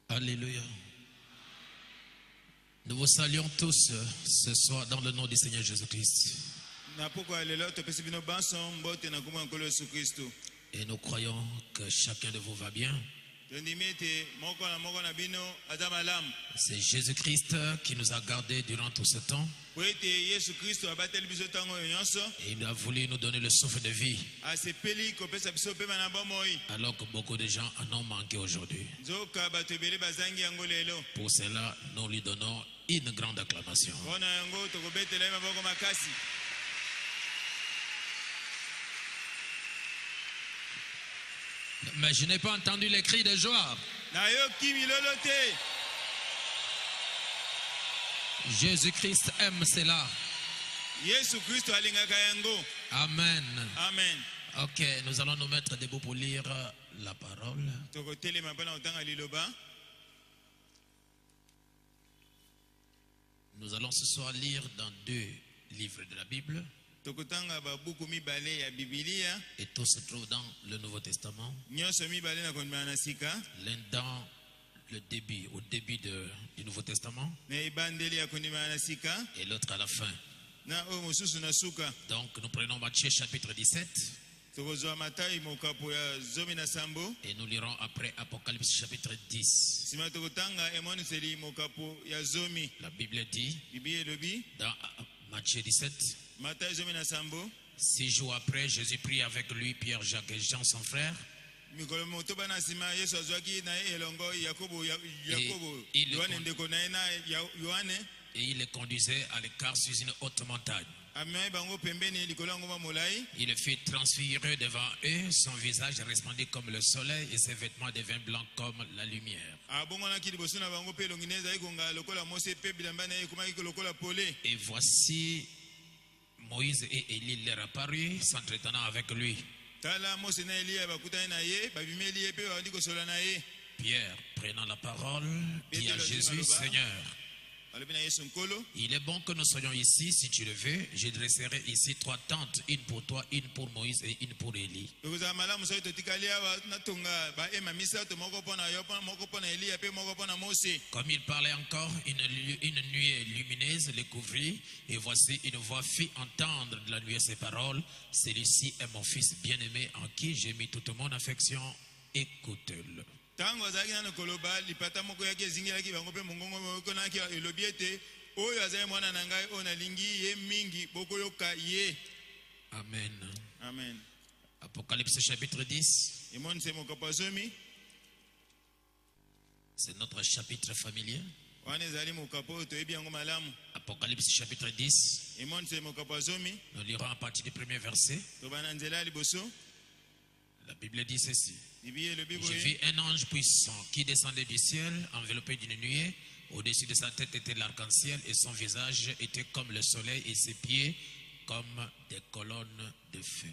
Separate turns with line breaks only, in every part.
Alléluia. Nous vous saluons tous ce soir dans le nom du Seigneur Jésus-Christ. Et nous croyons que chacun de vous va bien. C'est Jésus-Christ qui nous a gardés durant tout ce temps. Et il a voulu nous donner le souffle de vie. Alors que beaucoup de gens en ont manqué aujourd'hui. Pour cela, nous lui donnons une grande acclamation. Mais je n'ai pas entendu les cris de joie. Jésus-Christ aime cela. Amen.
Amen.
Ok, nous allons nous mettre debout pour lire la parole. Nous allons ce soir lire dans 2 livres de la Bible. Et tout se trouve dans le Nouveau Testament. L'un dans le début, au début du Nouveau Testament. Et l'autre à la fin. Donc nous prenons Matthieu chapitre 17. Et nous lirons après Apocalypse chapitre 10. La Bible dit dans Matthieu 17. 6 jours après, Jésus prit avec lui Pierre, Jacques et Jean, son frère. Et il les conduisait à l'écart sur une haute montagne. Il fut transfiguré devant eux, son visage resplendit comme le soleil et ses vêtements devinrent blancs comme la lumière. Et voici Moïse et Élie leur apparurent, s'entretenant avec lui. Pierre, prenant la parole, dit à Jésus, Seigneur, il est bon que nous soyons ici, si tu le veux. Je dresserai ici 3 tentes, une pour toi, une pour Moïse et une pour Élie. Comme il parlait encore, une nuée lumineuse les couvrit, et voici une voix fit entendre de la nuée ces paroles. Celui-ci est mon fils bien-aimé en qui j'ai mis toute mon affection, écoutez-le. Amen.
Amen.
Apocalypse chapitre 10. C'est notre chapitre familier. Apocalypse chapitre 10. Nous lirons à partir du premier verset. La Bible dit ceci. Je vis un ange puissant qui descendait du ciel, enveloppé d'une nuée. Au-dessus de sa tête était l'arc-en-ciel et son visage était comme le soleil et ses pieds comme des colonnes de feu.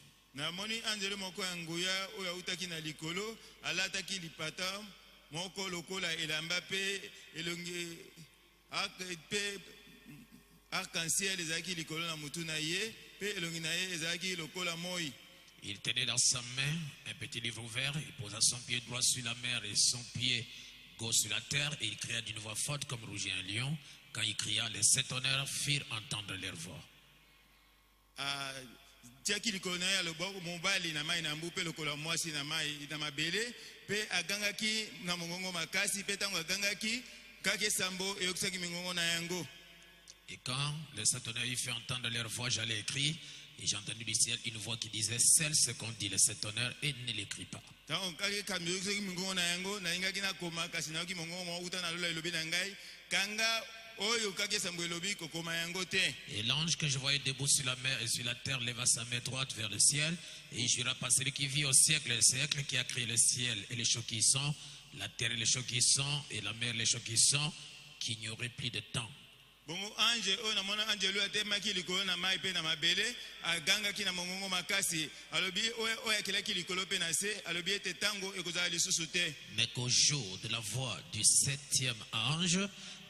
Il tenait dans sa main un petit livre ouvert, il posa son pied droit sur la mer et son pied gauche sur la terre, et il cria d'une voix forte comme rugit un lion. Quand il cria, les 7 honneurs firent entendre leur voix. Et quand les 7 honneurs y firent entendre leur voix, j'allais écrire, et j'ai entendu du ciel une voix qui disait: celle ce qu'on dit les 7 honneurs, et ne l'écrit pas. Et l'ange que je voyais debout sur la mer et sur la terre leva sa main droite vers le ciel, et il jura par celui qui vit au siècle et le siècle, qui a créé le ciel et les choses qui y sont, la terre et les choses qui y sont, et la mer et les choses qui y sont, qu'il n'y aurait plus de temps.
Bongo ange o namona angelo atemaki likolo na mai pe na mabele agangaki na mongongo makasi alobi o yakelaki likolo pe na se alobi ete tango ekozala lisusu te.
Mais qu'au jour de la voix du 7e ange,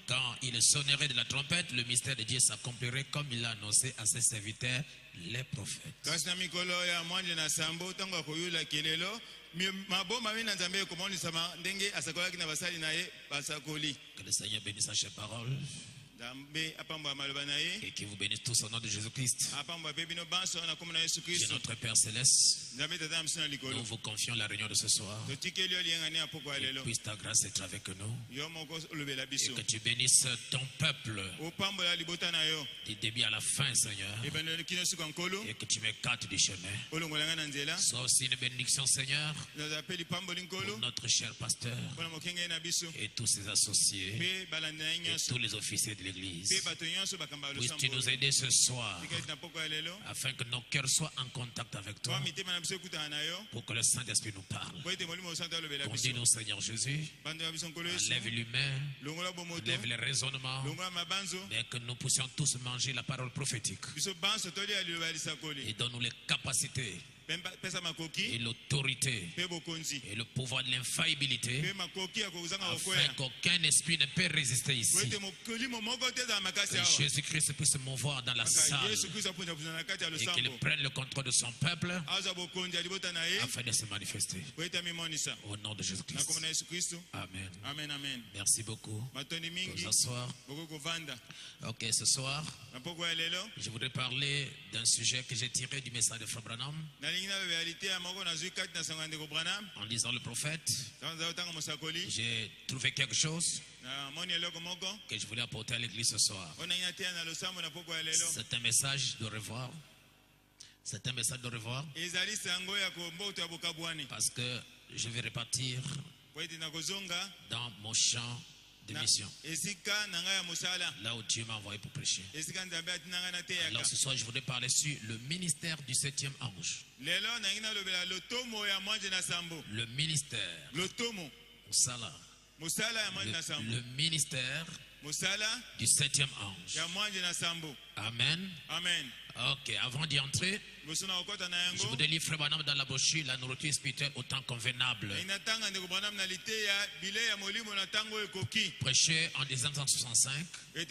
quand il sonnerait de la trompette, le mystère de Dieu s'accomplirait comme il l'a annoncé à ses serviteurs, les prophètes.
Kasi na mikolo ya mwanje na sambo tango akoyula kelelo maboma mina nzambe komoni sama ndenge asakolaki na basali na ye basakoli.
Que le Seigneur bénisse sa chère parole. Et qui vous bénisse tous au nom de Jésus-Christ. Dieu notre Père Céleste, nous vous confions la réunion de ce soir. Et puisse ta grâce être avec nous. Et que tu bénisses ton peuple du début à la fin, Seigneur. Et que tu m'écartes du chemin. Sois aussi une bénédiction, Seigneur, pour notre cher pasteur et tous ses associés et tous les officiers de l'Église. Puisses-tu nous aider ce soir afin que nos cœurs soient en contact avec toi, pour que le Saint-Esprit nous parle. Conduis-nous, Seigneur Jésus. Enlève l'humain, enlève les raisonnements, et que nous puissions tous manger la parole prophétique. Et donne-nous les capacités et l'autorité et le pouvoir de l'infaillibilité, afin qu'aucun esprit ne peut résister ici. Que Jésus-Christ puisse se mouvoir dans la salle et qu'il prenne le contrôle de son peuple afin de se manifester. Au nom de Jésus-Christ. Amen.
Amen.
Merci beaucoup. Vous asseoir. Ok, ce soir, je voudrais parler d'un sujet que j'ai tiré du message de Frère Branham. En lisant le prophète, j'ai trouvé quelque chose que je voulais apporter à l'église ce soir. C'est un message de revoir. C'est un message de revoir. Parce que je vais repartir dans mon champ de mission, là où Dieu m'a envoyé pour prêcher. Alors ce soir, je voudrais parler sur le ministère du 7e ange. Le ministère. Le ministère du 7e ange. Amen.
Amen.
Ok, avant d'y entrer, je voudrais lire Frère Branham dans la brochure La nourriture spirituelle au temps convenable, prêché en 1965, le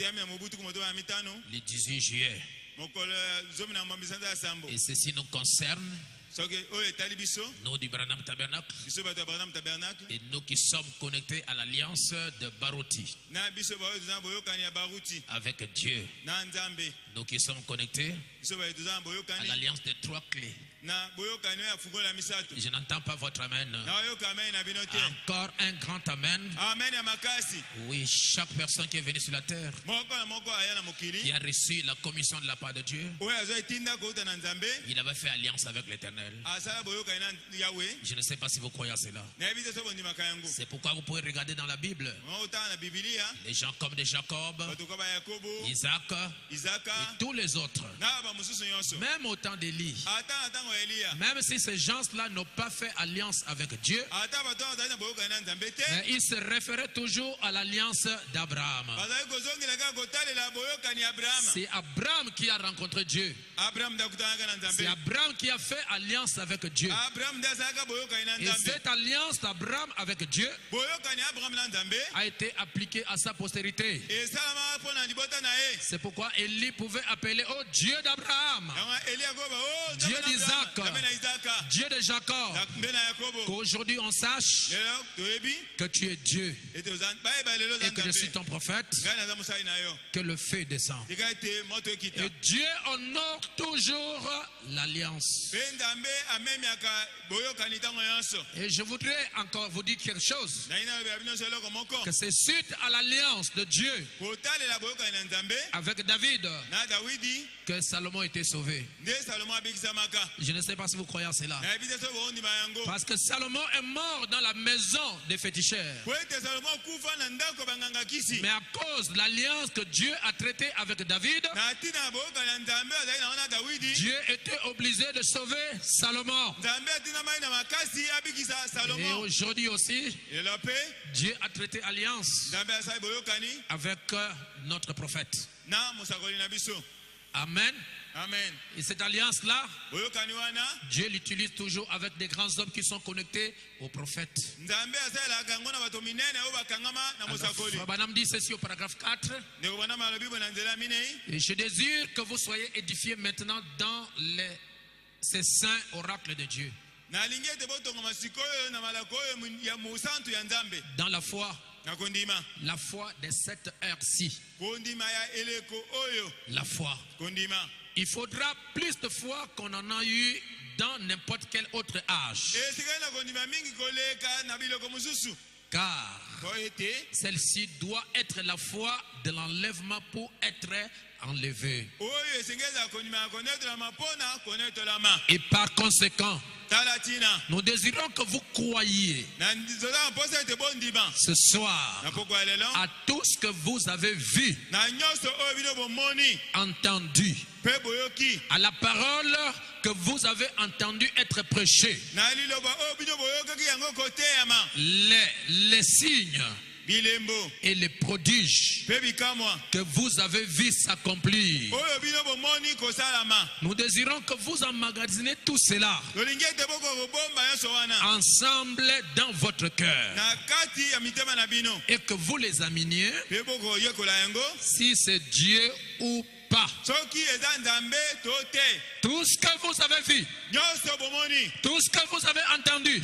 18 juillet. Et ceci nous concerne, nous du Branham Tabernacle, et nous qui sommes connectés à l'alliance de Baruti avec Dieu. Nous qui sommes connectés à l'alliance des 3 clés. Je n'entends pas votre amen. Encore un grand amen. Oui, chaque personne qui est venue sur la terre, qui a reçu la commission de la part de Dieu, il avait fait alliance avec l'Éternel. Je ne sais pas si vous croyez à cela. C'est pourquoi vous pouvez regarder dans la Bible les gens comme de Jacob, Isaac et tous les autres. Même au temps d'Élie, même si ces gens-là n'ont pas fait alliance avec Dieu, mais ils se référaient toujours à l'alliance d'Abraham. C'est Abraham qui a rencontré Dieu. C'est Abraham qui a fait alliance avec Dieu. Et cette alliance d'Abraham avec Dieu a été appliquée à sa postérité. C'est pourquoi Élie pouvait appeler au Dieu d'Abraham. Dieu d'Isaac, Dieu de Jacob, qu'aujourd'hui on sache que tu es Dieu et que je suis ton prophète, que le feu descend. Et Dieu honore toujours l'alliance. Et je voudrais encore vous dire quelque chose, que c'est suite à l'alliance de Dieu avec David que Salomon était sauvé. Je ne sais pas si vous croyez à cela. Parce que Salomon est mort dans la maison des féticheurs. Mais à cause de l'alliance que Dieu a traitée avec David, Dieu était obligé de sauver Salomon. Et aujourd'hui aussi, Dieu a traité alliance avec notre prophète. Amen.
Amen.
Et cette alliance-là, Dieu l'utilise toujours avec des grands hommes qui sont connectés au prophète. Banam dit ceci au paragraphe 4. Et je désire que vous soyez édifiés maintenant dans ces saints oracles de Dieu. Dans la foi des 7 heures-ci. La foi. Il faudra plus de foi qu'on en a eu dans n'importe quel autre âge. Car celle-ci doit être la foi de l'enlèvement pour être enlevé. Et par conséquent, nous désirons que vous croyiez ce soir à tout ce que vous avez vu, entendu, à la parole que vous avez entendu être prêchée, les signes et les prodiges que vous avez vu s'accomplir. Nous désirons que vous emmagasinez tout cela ensemble dans votre cœur et que vous les ameniez, si c'est Dieu ou pas. Tout ce que vous avez vu, tout ce que vous avez entendu,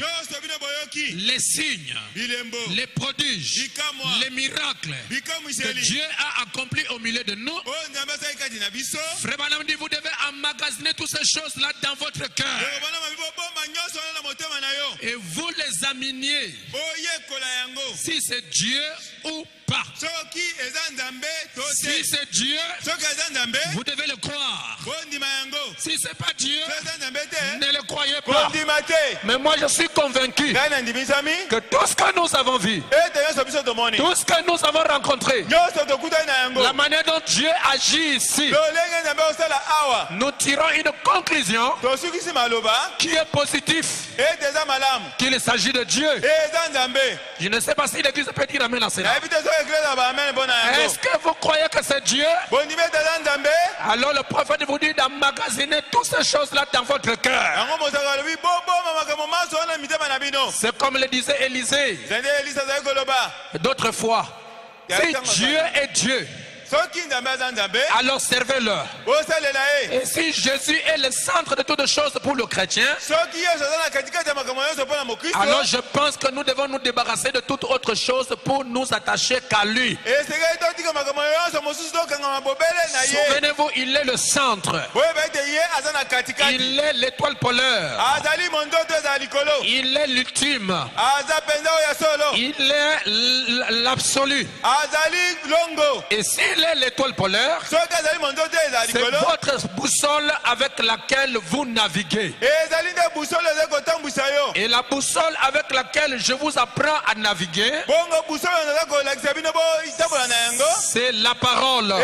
les signes, les prodiges, les miracles que Dieu a accomplis au milieu de nous, Frère Branham dit, vous devez emmagasiner toutes ces choses-là dans votre cœur et vous les ameniez, si c'est Dieu ou pas. Si c'est Dieu, vous devez le croire. Si c'est pas Dieu, ne le croyez pas. Mais moi je suis convaincu que tout ce que nous avons vu, tout ce que nous avons rencontré, la manière dont Dieu agit ici, nous tirons une conclusion qui est positive, qu'il s'agit de Dieu. Je ne sais pas si l'église peut dire amen à cela. Est-ce que vous croyez que c'est Dieu? Alors le prophète vous dit d'emmagasiner toutes ces choses-là dans votre cœur. C'est comme le disait Élisée d'autres fois. Si Dieu est Dieu, alors servez-le. Et si Jésus est le centre de toutes choses pour le chrétien, alors je pense que nous devons nous débarrasser de toute autre chose pour nous attacher qu'à lui. Souvenez-vous, il est le centre. Il est l'étoile polaire. Il est l'ultime. Il est l'absolu. Et s'il est l'étoile polaire, c'est votre boussole avec laquelle vous naviguez. Et la boussole avec laquelle je vous apprends à naviguer, c'est la parole.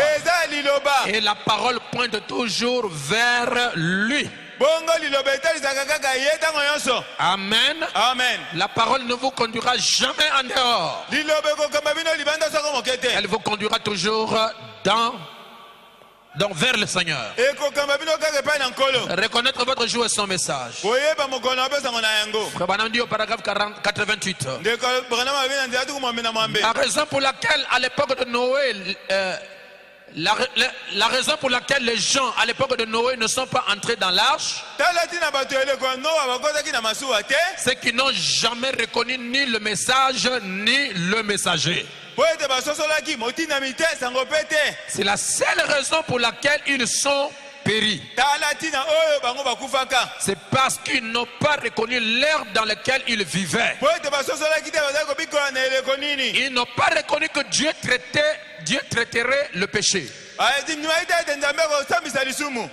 Et la parole pointe toujours vers lui. Amen.
Amen.
La parole ne vous conduira jamais en dehors. Elle vous conduira toujours vers le Seigneur. Reconnaître votre jour et son message. Frère Branham dit au paragraphe 88. La raison pour laquelle à l'époque de Noé La raison pour laquelle les gens à l'époque de Noé ne sont pas entrés dans l'arche, c'est qu'ils n'ont jamais reconnu ni le message ni le messager. C'est la seule raison pour laquelle ils sont péris. C'est parce qu'ils n'ont pas reconnu l'ère dans laquelle ils vivaient. Ils n'ont pas reconnu que Dieu traiterait le péché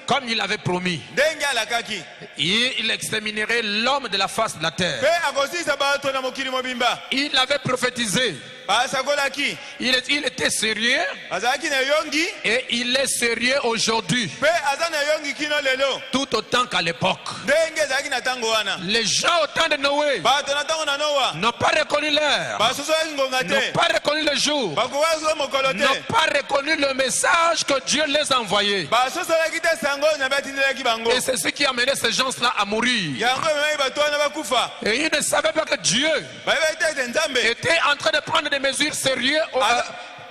comme il avait promis. Il exterminerait l'homme de la face de la terre. Il avait prophétisé. Il était sérieux et il est sérieux aujourd'hui, tout autant qu'à l'époque. Les gens au temps de Noé n'ont pas reconnu l'heure, n'ont pas reconnu le jour, n'ont pas reconnu le message que Dieu les a envoyé. Et c'est ce qui a amené ces gens-là à mourir. Et ils ne savaient pas que Dieu était en train de prendre des mesures sérieuses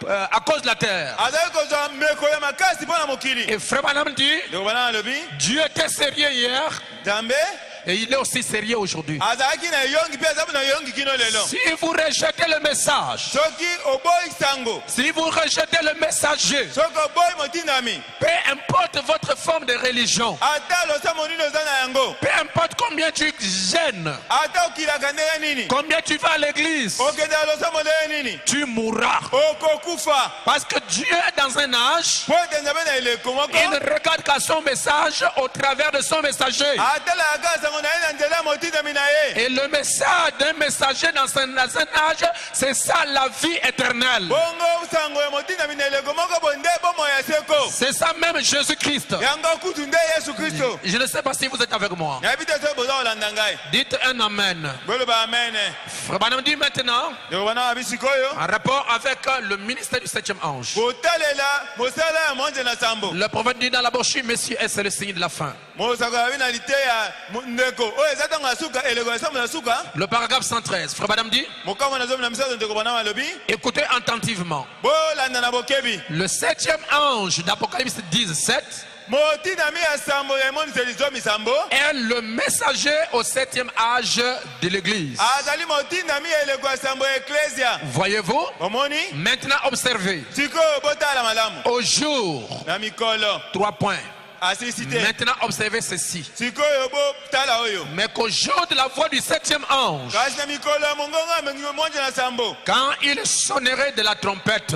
à cause de la terre. Et Frère Branham dit, Dieu était sérieux hier et il est aussi sérieux aujourd'hui. Si vous rejetez le message, si vous rejetez le messager, peu importe votre forme de religion, peu importe combien tu gênes, combien tu vas à l'église, tu mourras. Parce que Dieu est dans un âge, il ne regarde qu'à son message au travers de son messager. Et le message d'un messager dans un âge, c'est ça la vie éternelle. C'est ça même Jésus-Christ. Je ne sais pas si vous êtes avec moi. Dites un amen. Frère Branham dit maintenant, en rapport avec le ministère du 7e ange, le prophète dit dans la brochure, messieurs, et c'est le signe de la fin. Le paragraphe 113, Frère Branham dit, écoutez attentivement. Le 7e ange d'Apocalypse 17 est le messager au 7e âge de l'église. Voyez-vous? Maintenant observez. Au jour, 3 points. Maintenant observez ceci. Mais qu'au jour de la voix du 7e ange, quand il sonnerait de la trompette,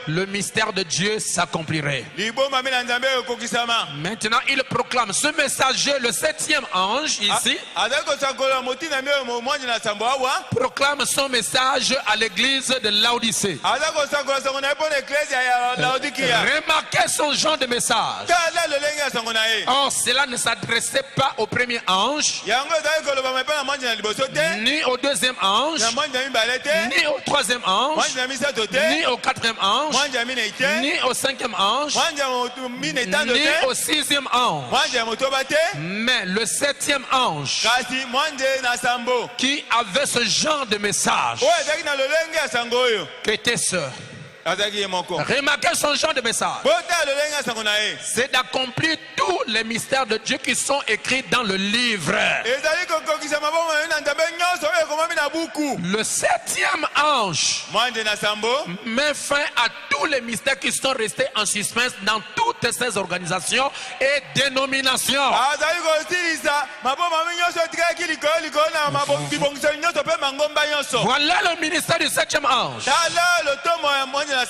le mystère de Dieu s'accomplirait. Maintenant il proclame ce messager, le 7e ange ici, proclame son message à l'église de Laodicée. Remarquez son genre de message. Or, cela ne s'adressait pas au premier ange, ni au deuxième ange, ni au troisième ange, ni au quatrième ange, ni au 5e ange, ni au 6e ange, mais le 7e ange qui avait ce genre de message. Qu'était ce? Remarquez son genre de message. C'est d'accomplir tous les mystères de Dieu qui sont écrits dans le livre. Le 7e ange met fin à tous les mystères qui sont restés en suspense dans toutes ces organisations et dénominations. Voilà le ministère du 7e ange.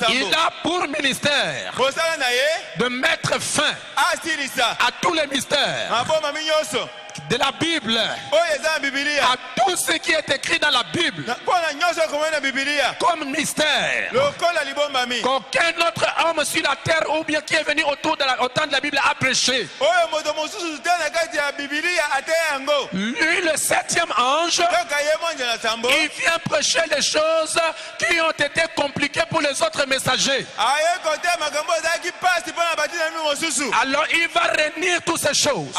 Il a pour ministère de mettre fin à tous les mystères de la Bible, à tout ce qui est écrit dans la Bible comme mystère, qu'aucun autre homme sur la terre ou bien qui est venu au temps de la Bible a prêché. Lui, le 7e ange, il vient prêcher les choses qui ont été compliquées pour les autres messagers. Alors il va réunir toutes ces choses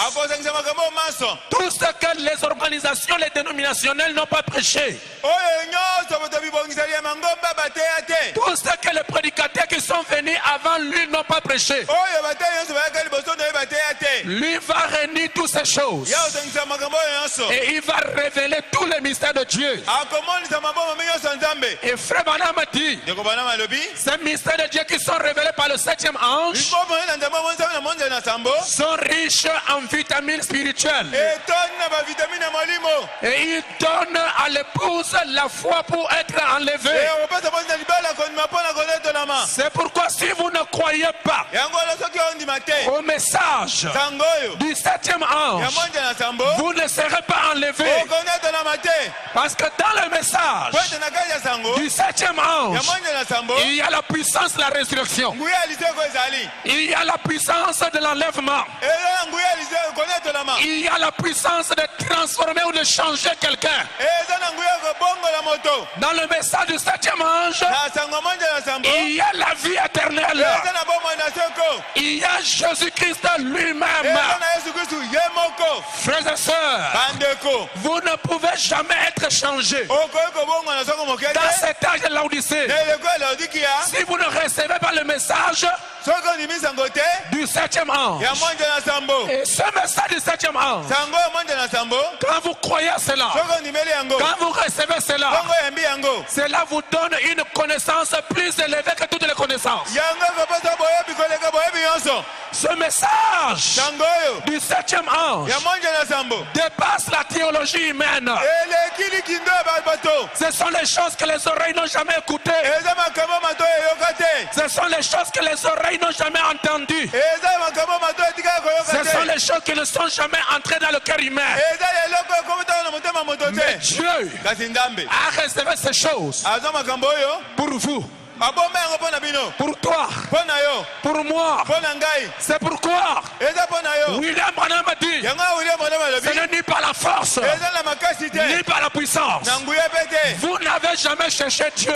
Tout ce que les organisations, les dénominationnelles n'ont pas prêché. Tout ce que les prédicateurs qui sont venus avant lui n'ont pas prêché. Lui va réunir toutes ces choses. Et il va révéler tous les mystères de Dieu. Et Frère Branham dit, ces mystères de Dieu qui sont révélés par le 7e ange sont riches en vitamines spirituelles. Et il donne à l'épouse la foi pour être enlevée. C'est pourquoi si vous ne croyez pas au message du 7e ange, vous ne serez pas enlevé. Parce que dans le message du 7e ange, il y a la puissance de la résurrection. Il y a la puissance de l'enlèvement. Il y a la puissance de transformer ou de changer quelqu'un. Dans le message du 7e ange, il y a la vie éternelle. Il y a Jésus-Christ lui-même. Frères et sœurs, vous ne pouvez jamais être changé. Dans cet âge de l'Odyssée, si vous ne recevez pas le message du 7e ange, et ce message du 7e ange, quand vous croyez à cela, quand vous recevez cela, cela vous donne une connaissance plus élevée que toutes les connaissances. Ce message du 7e ange dépasse la théologie humaine. Ce sont les choses que les oreilles n'ont jamais écoutées. Ce sont les choses que les oreilles n'ont jamais entendues. Ce sont les choses qui ne sont jamais entrées dans le cœur humain. Mais Dieu a réservé ces choses pour vous. Pour toi, pour moi. C'est pourquoi William Branham dit, ce n'est ni par la force, ni par la puissance. Vous n'avez jamais cherché Dieu.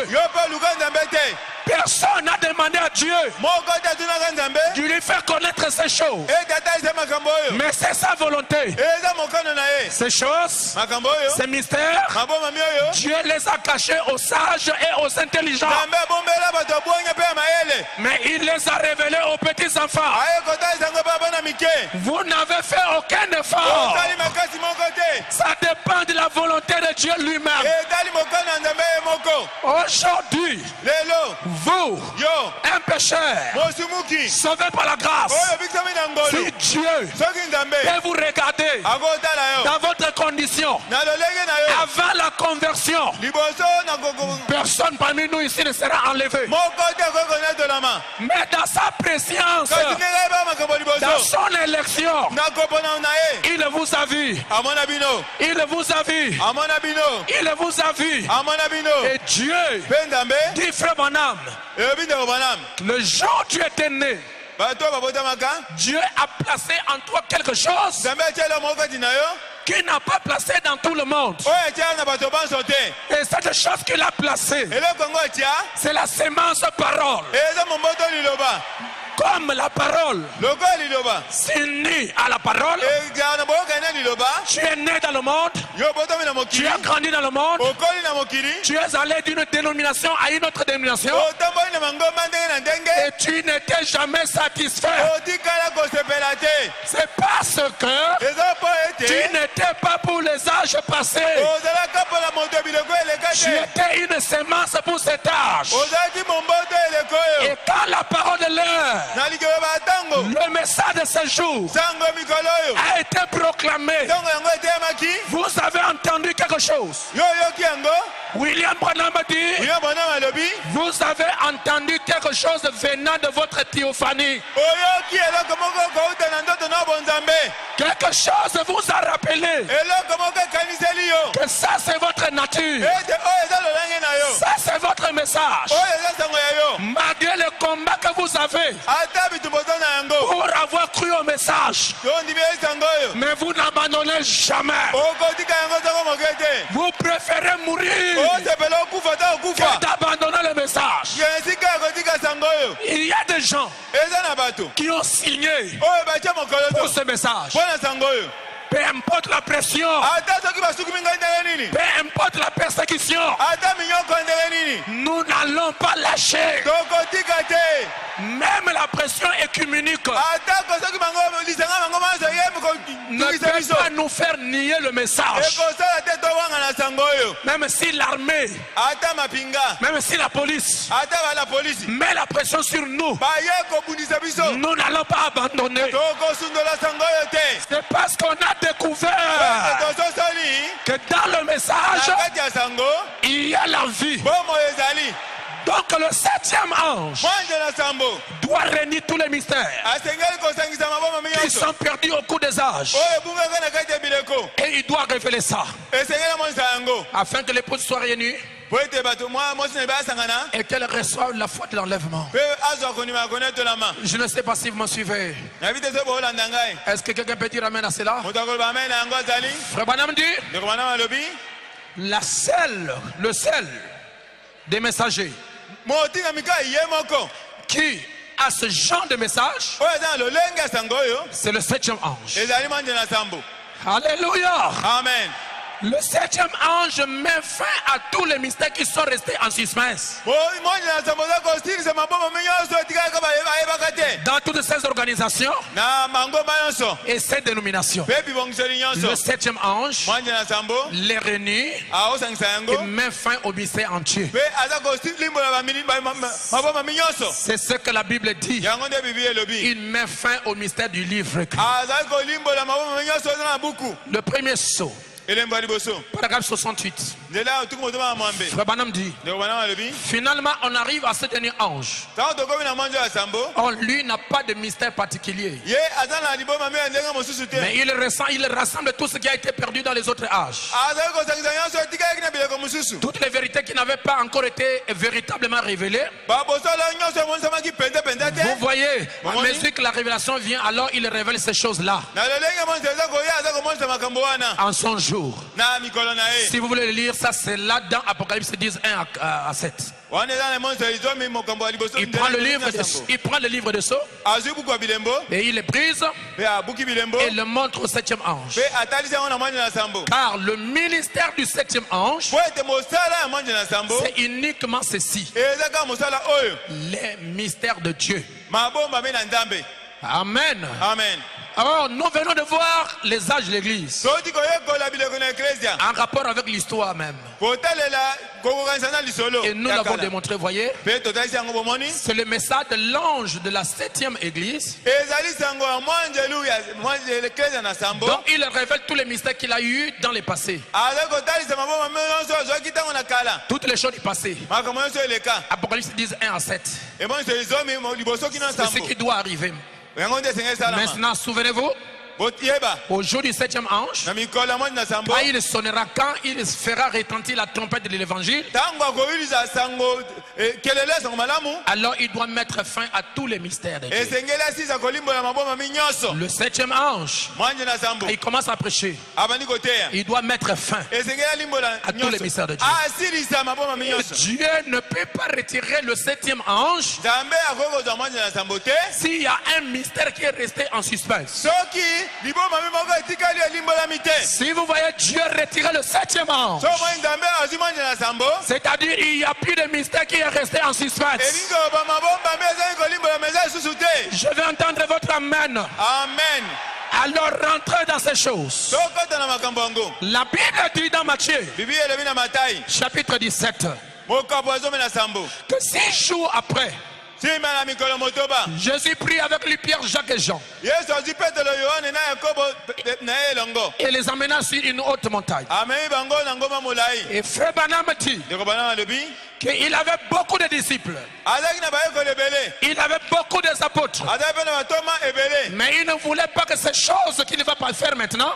Personne n'a demandé à Dieu de lui faire connaître ces choses. Mais c'est sa volonté. Ces choses, ces mystères, Dieu les a cachés aux sages et aux intelligents. Mais il les a révélés aux petits enfants. Vous n'avez fait aucun effort. Ça dépend de la volonté de Dieu lui-même. Aujourd'hui, vous, un pécheur, sauvé par la grâce, si Dieu peut vous regarder dans votre condition avant la conversion, personne parmi nous ici ne sera enlevé. Mais dans sa préscience, dans son élection, il vous a vu. Il vous a vu. Il vous a vu. Et Dieu dit, Frère Branham, le jour où tu étais né, Dieu a placé en toi quelque chose qu'il n'a pas placé dans tout le monde. Et cette chose qu'il a placée, c'est la sémence parole. Comme la parole s'unit à la parole, tu es né dans le monde, tu as grandi dans le monde, tu es allé d'une dénomination à une autre dénomination, et tu n'étais jamais satisfait. C'est parce que tu n'étais pas pour les âges passés. Tu étais une sémence pour cet âge. Et quand la parole de l'heure, le message de ce jour a été proclamé, vous avez entendu quelque chose. William Branham dit, vous avez entendu quelque chose venant de votre théophanie. Quelque chose vous a rappelé que ça c'est votre nature. Ça c'est votre message. Malgré le combat que vous avez pour avoir cru au message, mais vous n'abandonnez jamais. Vous préférez mourir que d'abandonner le message. Il y a des gens qui ont signé pour ce message. Peu importe la pression, peu importe la persécution, nous n'allons pas lâcher. Même la pression écuménique ne peut pas nous faire nier le message. Même si l'armée, même si la police met la pression sur nous, nous n'allons pas abandonner. C'est parce qu'on a découvert que dans le message, il y a la vie. Donc le 7e ange doit réunir tous les mystères qui sont perdus au cours des âges. Et il doit révéler ça afin que l'épouse soit réunie et qu'elle reçoive la foi de l'enlèvement. Je ne sais pas si vous me suivez. Est-ce que quelqu'un peut dire amen à cela? Frère Branham dit le sel des messagers qui a ce genre de message, c'est le 7e ange. Alléluia.
Amen.
Le 7e ange met fin à tous les mystères qui sont restés en suspense. Dans toutes ces organisations et ces dénominations, le 7e ange les réunit et met fin au mystère entier. C'est ce que la Bible dit. Il met fin au mystère du livre. Le premier sceau, paragraphe 68. Frère Branham dit, finalement on arrive à ce dernier ange. Or lui n'a pas de mystère particulier, mais il rassemble tout ce qui a été perdu dans les autres âges, toutes les vérités qui n'avaient pas encore été véritablement révélées. Vous voyez, à mesure que la révélation vient, alors il révèle ces choses là en son jour. Si vous voulez le lire, ça c'est là dans Apocalypse 10, 1 à 7. Il prend le livre de sceaux et il le brise et le montre au 7e ange. Car le ministère du 7e ange, c'est uniquement ceci: les mystères de Dieu. Amen.
Amen.
Alors nous venons de voir les âges de l'église en rapport avec l'histoire même. Et nous l'avons démontré, voyez. C'est le message de l'ange de la 7e église. Donc il révèle tous les mystères qu'il a eu dans le passé. Toutes les choses du passé. Apocalypse 10, 1 à 7. C'est ce qui doit arriver. Maintenant, souvenez-vous, au jour du 7e ange, il sonnera quand il fera retentir la trompette de l'évangile. Alors il doit mettre fin à tous les mystères de Dieu. Le 7e ange, il commence à prêcher. Il doit mettre fin à tous les mystères de Dieu. Dieu ne peut pas retirer le 7e ange s'il y a un mystère qui est resté en suspense. Si vous voyez Dieu retirer le 7e ange, c'est-à-dire il n'y a plus de mystère qui est resté en suspense. Je vais entendre votre amen.
Amen.
Alors rentrez dans ces choses. La Bible dit dans Matthieu chapitre 17 que 6 jours après, Jésus prie avec lui Pierre, Jacques et Jean et les emmena sur une haute montagne. Et Frère Branham dit qu'il avait beaucoup de disciples, il avait beaucoup d'apôtres, mais il ne voulait pas que ces choses qu'il ne va pas faire maintenant,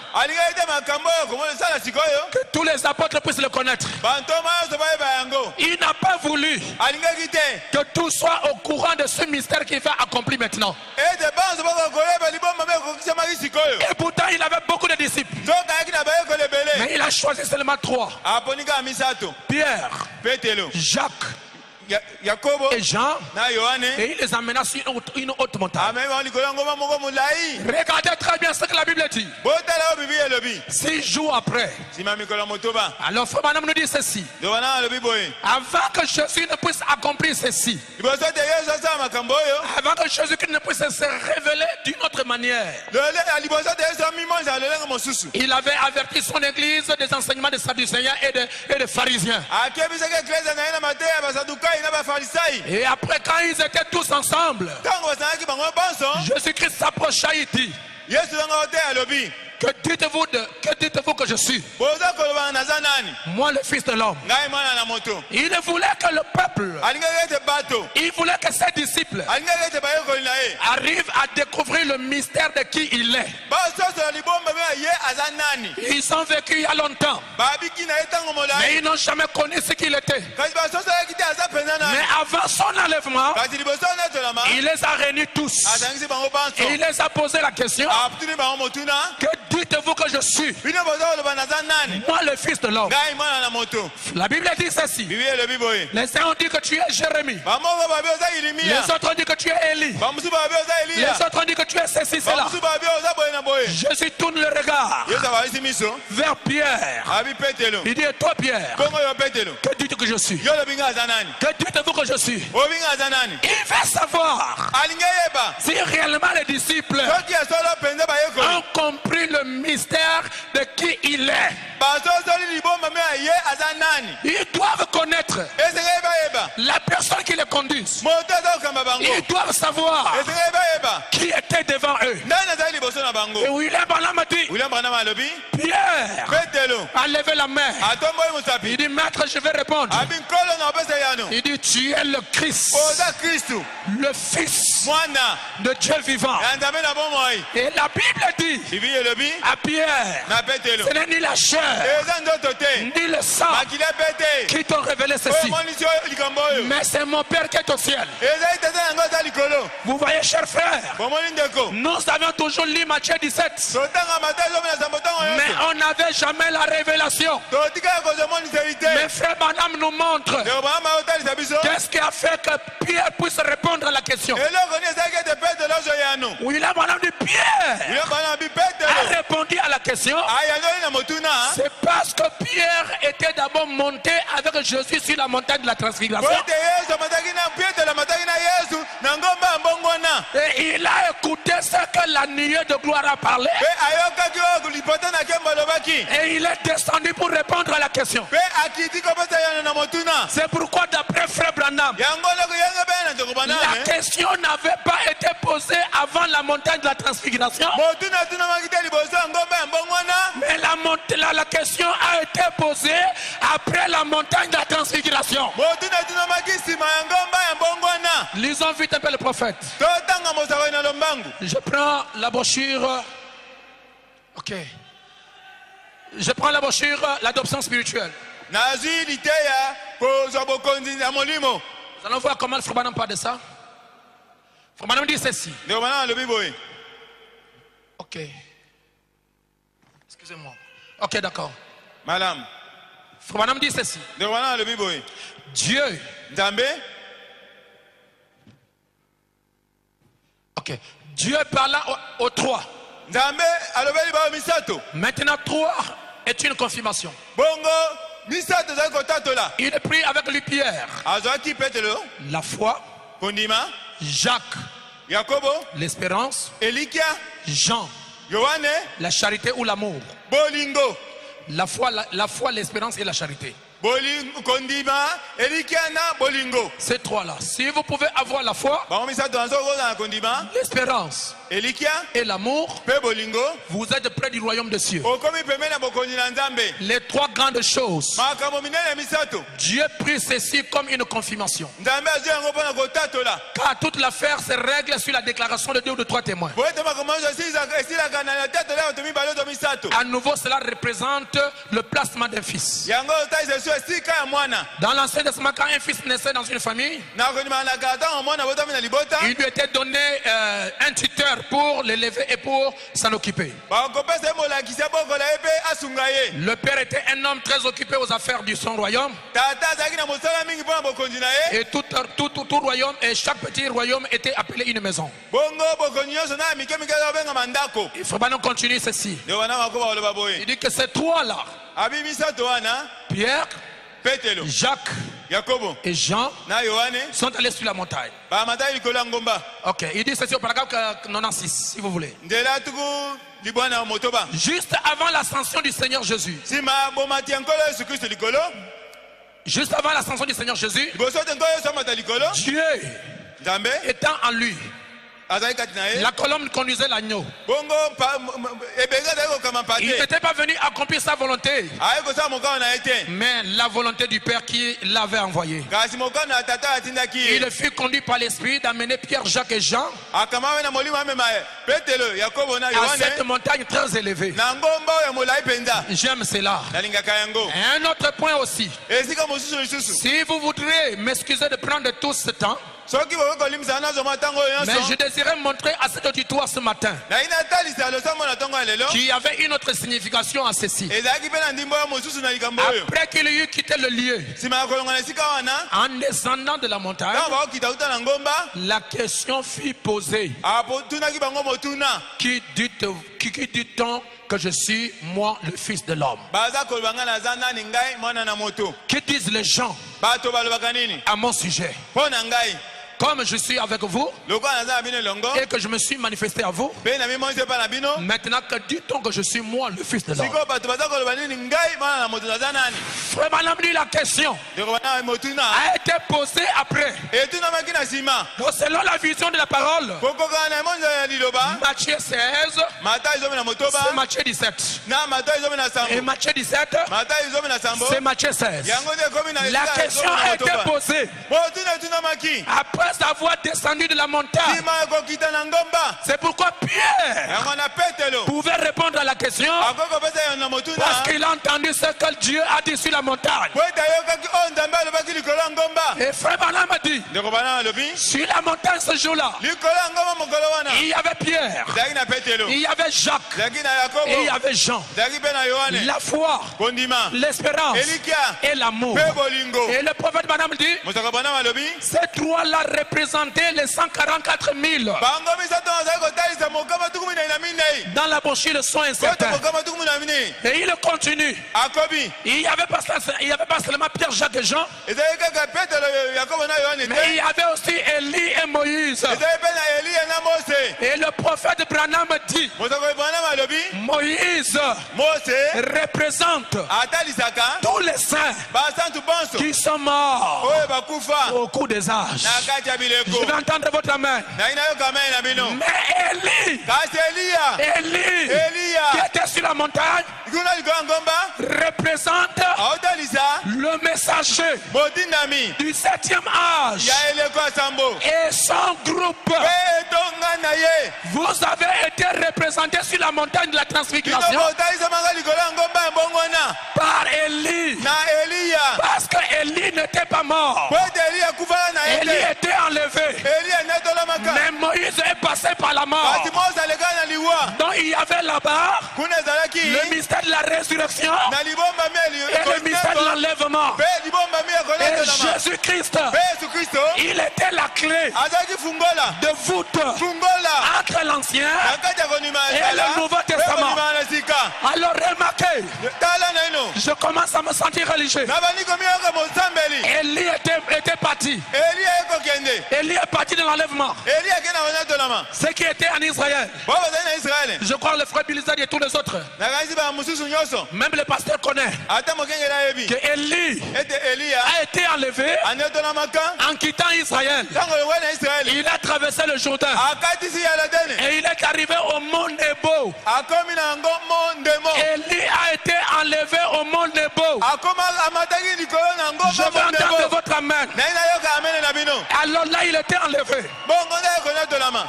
que tous les apôtres puissent le connaître. Il n'a pas voulu que tout soit au courant de ce mystère qu'il va accomplir maintenant. Et pourtant il avait beaucoup de disciples, mais il a choisi seulement 3: Pierre, Jacques
Yakobo
et Jean,
na Yohane
et il les amena sur une haute montagne.
amemi bango likolo ya ngomba moko molai.
Regardez très bien ce que la Bible dit.
Botala oyo Bible elobi.
6 jours après,
Sima mikolo ya motoba.
alors Frère Branham nous dit ceci.
Ndio wana alobi boye.
Avant que Jésus ne puisse accomplir ceci,
Liboso te Yesu asala makambo oyo.
avant que Jésus-Christ ne puisse se révéler d'une autre manière,
Liboso te Yesu amimonza lolenge mosusu.
il avait averti son église des enseignements des Sadducéens et des pharisiens.
Akebisaka eklezia na ye na mateya ya basadukai na bafarisai.
Et après, quand ils étaient tous ensemble,
Ntango basanaki bango bonso,
Jésus-Christ s'approcha et dit,
Yesu nanga oteya alobi.
que dites-vous que je suis?
Boza kolobana naza nani?
Moi, le Fils de l'homme.
Ngai mwana na moto.
Il voulait que le peuple,
Alingaki ete bato.
il voulait que ses disciples
Alingaki ete bayekoli na ye.
arrivent à découvrir le mystère de qui il est.
Basosola libomba me ye aza nani?
Ils ont vécu il y a longtemps,
Babiki na ye ntango
mais
molai.
ils n'ont jamais connu ce qu'il était.
Kasi basosolaki te aza mpenza nani?
Mais avant son enlèvement,
Kasi liboso netolama.
il les a réunis tous.
Azangisi bango banso.
Et il les a posé la question,
Aputuni bango motuna.
que dites-vous que je suis?
Bino boza koloba naza nani?
Moi, le Fils de l'homme.
Ngai mwana na moto.
La Bible dit ceci.
Bibi elobi boye.
Les uns ont dit que tu es Jérémie.
Bamoko babi oza
Les
Yeremia.
autres ont dit que tu es Élie.
Bamusu babi oza
Les
Eliya.
autres ont dit que tu es ceci, cela.
Bamusu babi oza boye na boye.
Jésus tourne le regard
Yesu abalisi miso.
vers Pierre.
Abi Petelo.
Il dit, et toi Pierre,
Bongo yo Petelo.
que dites-vous que je suis?
Yo lobi nga aza nani?
Que dites-vous que je suis?
Obi nga aza nani?
Il veut savoir
Alingi yeba.
si réellement les disciples
Soki asolo penza bayekoli.
ont compris le mystère de qui il est.
Basosoli libomba me ye aza nani?
Ils doivent connaître
Esenga yeba yeba.
la personne qui les conduit.
Moto aza kokamba bango.
Ils doivent savoir
Esenga yeba yeba.
qui était devant eux.
Nani azali liboso na bango?
Et William Branham a dit,
William Branham alobi.
Pierre
Petelo.
a levé la main.
Atomboyi
Il
mosapi.
dit, maître, je vais répondre.
Abi nkolo na opesa yano.
Il dit, tu es le Christ,
Oza Kristu.
le Fils
Mwana.
de Dieu vivant.
Ya nzambe na bomoi.
Et la Bible dit
Bibi elobi.
à Pierre,
Na Petelo.
ce n'est ni la chair,
Eza nzoto te.
ni le sang
Makili pete.
qui t'ont révélé
Oyo
ceci,
monisi likambo oyo.
mais c'est mon Père qui est au ciel.
Ezali tata yango aza likolo.
Vous voyez, chers frères,
Bomoni ndeko.
nous avions toujours lu Matthieu 17,
Totanga mata ezomi na sambo ntango
mais
nyonso.
on n'avait jamais la révélation.
Totikala kozwa moniseli te.
Mais frère Branham nous montre
Ndeko Branham aotalisa biso.
qu'est-ce qui a fait que Pierre puisse répondre à la question.
Eloko ni ezalaki ete Petelo ozoya yano.
William Branham dit, Pierre
William Branham abi
a
Petelo.
répondu à la question.
Ayandoli na motuna.
C'est parce que Pierre était d'abord monté avec Jésus sur la montagne de la transfiguration.
Poete Yesu amataki na Petelo amataki na Yesu na ngomba ya mbongwana.
Et il a écouté ce que la nuée de gloire a parlé.
Pe ayokaki oyo lipota na nkembo alobaki.
Et il est descendu pour répondre à la question.
Pe akiti kopesa yano na motuna.
C'est pourquoi d'après frère Branham,
Yango loko yanga bena ndeko Branham.
la question n'avait pas été posée avant la montagne de la transfiguration.
Motuna tunamaki te liboso ya ngomba ya mbongwana.
Mais la question a été posée après la montagne de la transfiguration.
Motuna tunamaki nsima ya ngomba ya mbongwana.
Lisons vite un peu le prophète.
Totanga mosakoli na lombangu.
Je prends la brochure. Ok. Je prends la brochure, l'adoption spirituelle.
Nazwi liteya kozwa bokonzi ya molimo.
Nous allons voir comment le frère Branham parle de ça. Frère Branham dit ceci.
Ndeko Branham alobi boye.
Ok. Excusez-moi. Ok, d'accord.
Malamu.
Frère Branham dit ceci.
Ndeko Branham alobi boye.
Dieu.
Nzambe.
Ok. Dieu parla aux trois.
Nzambe alobeli bao misato.
Maintenant, trois est une confirmation.
Bongo misato ezali kotatola.
Il est pris avec lui Pierre.
Azwaki Petelo.
La foi.
Kondima.
Jacques.
Yakobo.
L'espérance.
Elikia.
Jean.
Yohane.
La charité ou l'amour.
Bolingo.
La foi, l'espérance et la charité.
Bolingo kondima. Elikia na bolingo.
Ces trois-là. Si vous pouvez avoir la foi,
Bango misato nazokoza na kondima.
l'espérance
Elikia.
et l'amour,
Pe bolingo.
vous êtes près du royaume de cieux.
Okomi pembeni na bokonzi na Nzambe.
Les trois grandes choses.
Makambo minene ya misato.
Dieu prit ceci comme une confirmation.
Nzambe azwi yango mpona kotatola.
Car toute l'affaire se règle sur la déclaration de deux ou de trois témoins.
Po ete makambo nyonso esilaka na tatola ya bato mibale to misato.
À nouveau, cela représente le placement d'un fils.
Yango otalisa biso esika ya mwana.
Dans l'Ancien Testament, quand un fils naissait dans une famille,
Na kondima na kata ntango mwana botami na libota.
il lui était donné un tuteur lumière pour l'élever et pour s'en occuper. Le père était un homme très occupé aux affaires du son royaume. Et tout royaume et chaque petit royaume était appelé une maison. Il faut bien continuer ceci. Il dit que ces trois-là, Pierre, Jacques et Jean, sont allés sur la montagne. Ok, il dit ceci au paragraphe 96, si vous voulez. Juste avant l'ascension du Seigneur Jésus. Juste avant l'ascension du Seigneur Jésus, Dieu étant en lui, la colonne conduisait l'agneau. Il n'était pas venu accomplir sa volonté, mais la volonté du Père qui l'avait envoyé. Il fut conduit par l'Esprit d'amener Pierre, Jacques et Jean à cette montagne très élevée. J'aime cela. Et un autre point aussi. Si vous voudrez m'excuser de prendre tout ce temps, mais je désirais montrer à cet auditoire ce matin qu'il y avait une autre signification à ceci. Après qu'il eut quitté le lieu, en descendant de la montagne, la question fut posée: qui dit-on que je suis, moi, le Fils de l'homme? Que disent les gens à mon sujet? Comme je suis avec vous et que je me suis manifesté à vous, maintenant que dit-on que je suis moi le Fils de l'homme? Frère Branham dit la question a été posée après. Donc, selon la vision de la parole, Matthieu 16, c'est Matthieu 17. Et Matthieu 17, c'est Matthieu 16. La question a été posée après avoir descendu de la montagne. C'est pourquoi Pierre pouvait répondre à la question parce qu'il a entendu ce que Dieu a dit sur la montagne. Et frère Branham a dit, sur la montagne ce jour-là, il y avait Pierre, il y avait Jacques et il y avait Jean. La foi, l'espérance et l'amour. Et le prophète Branham dit, ces trois-là représentaient les 144 000. Dans la brochure, le son incertain. Et il continue. Il n'y avait pas seulement Pierre, Jacques et Jean, mais il y avait aussi Élie et Moïse. Et le prophète Branham dit, Moïse représente tous les saints qui sont morts au cours des âges. Je vais entendre votre amen. Mais Élie qui était sur la montagne représente le messager du 7e âge et son groupe. Vous avez été représenté sur la montagne de la transfiguration par Élie, parce que Élie n'était pas mort. Élie était enlevé, mais Moïse est passé par la mort. Donc il y avait là-bas le mystère de la résurrection et le mystère de l'enlèvement. Et Jésus-Christ, il était la clé de voûte entre l'Ancien et le Nouveau Testament. Alors remarquez, je commence à me sentir religieux. Élie était parti. Élie est parti de l'enlèvement. Ce qui était en Israël. Je crois le frère Bilizad et tous les autres. Même le pasteur connaît que Élie a été enlevé en quittant Israël. Il a traversé le Jourdain et il est arrivé au mont Nebo. Élie a été enlevé au mont Nebo. Je veux entendre votre amen. Alors là il était enlevé.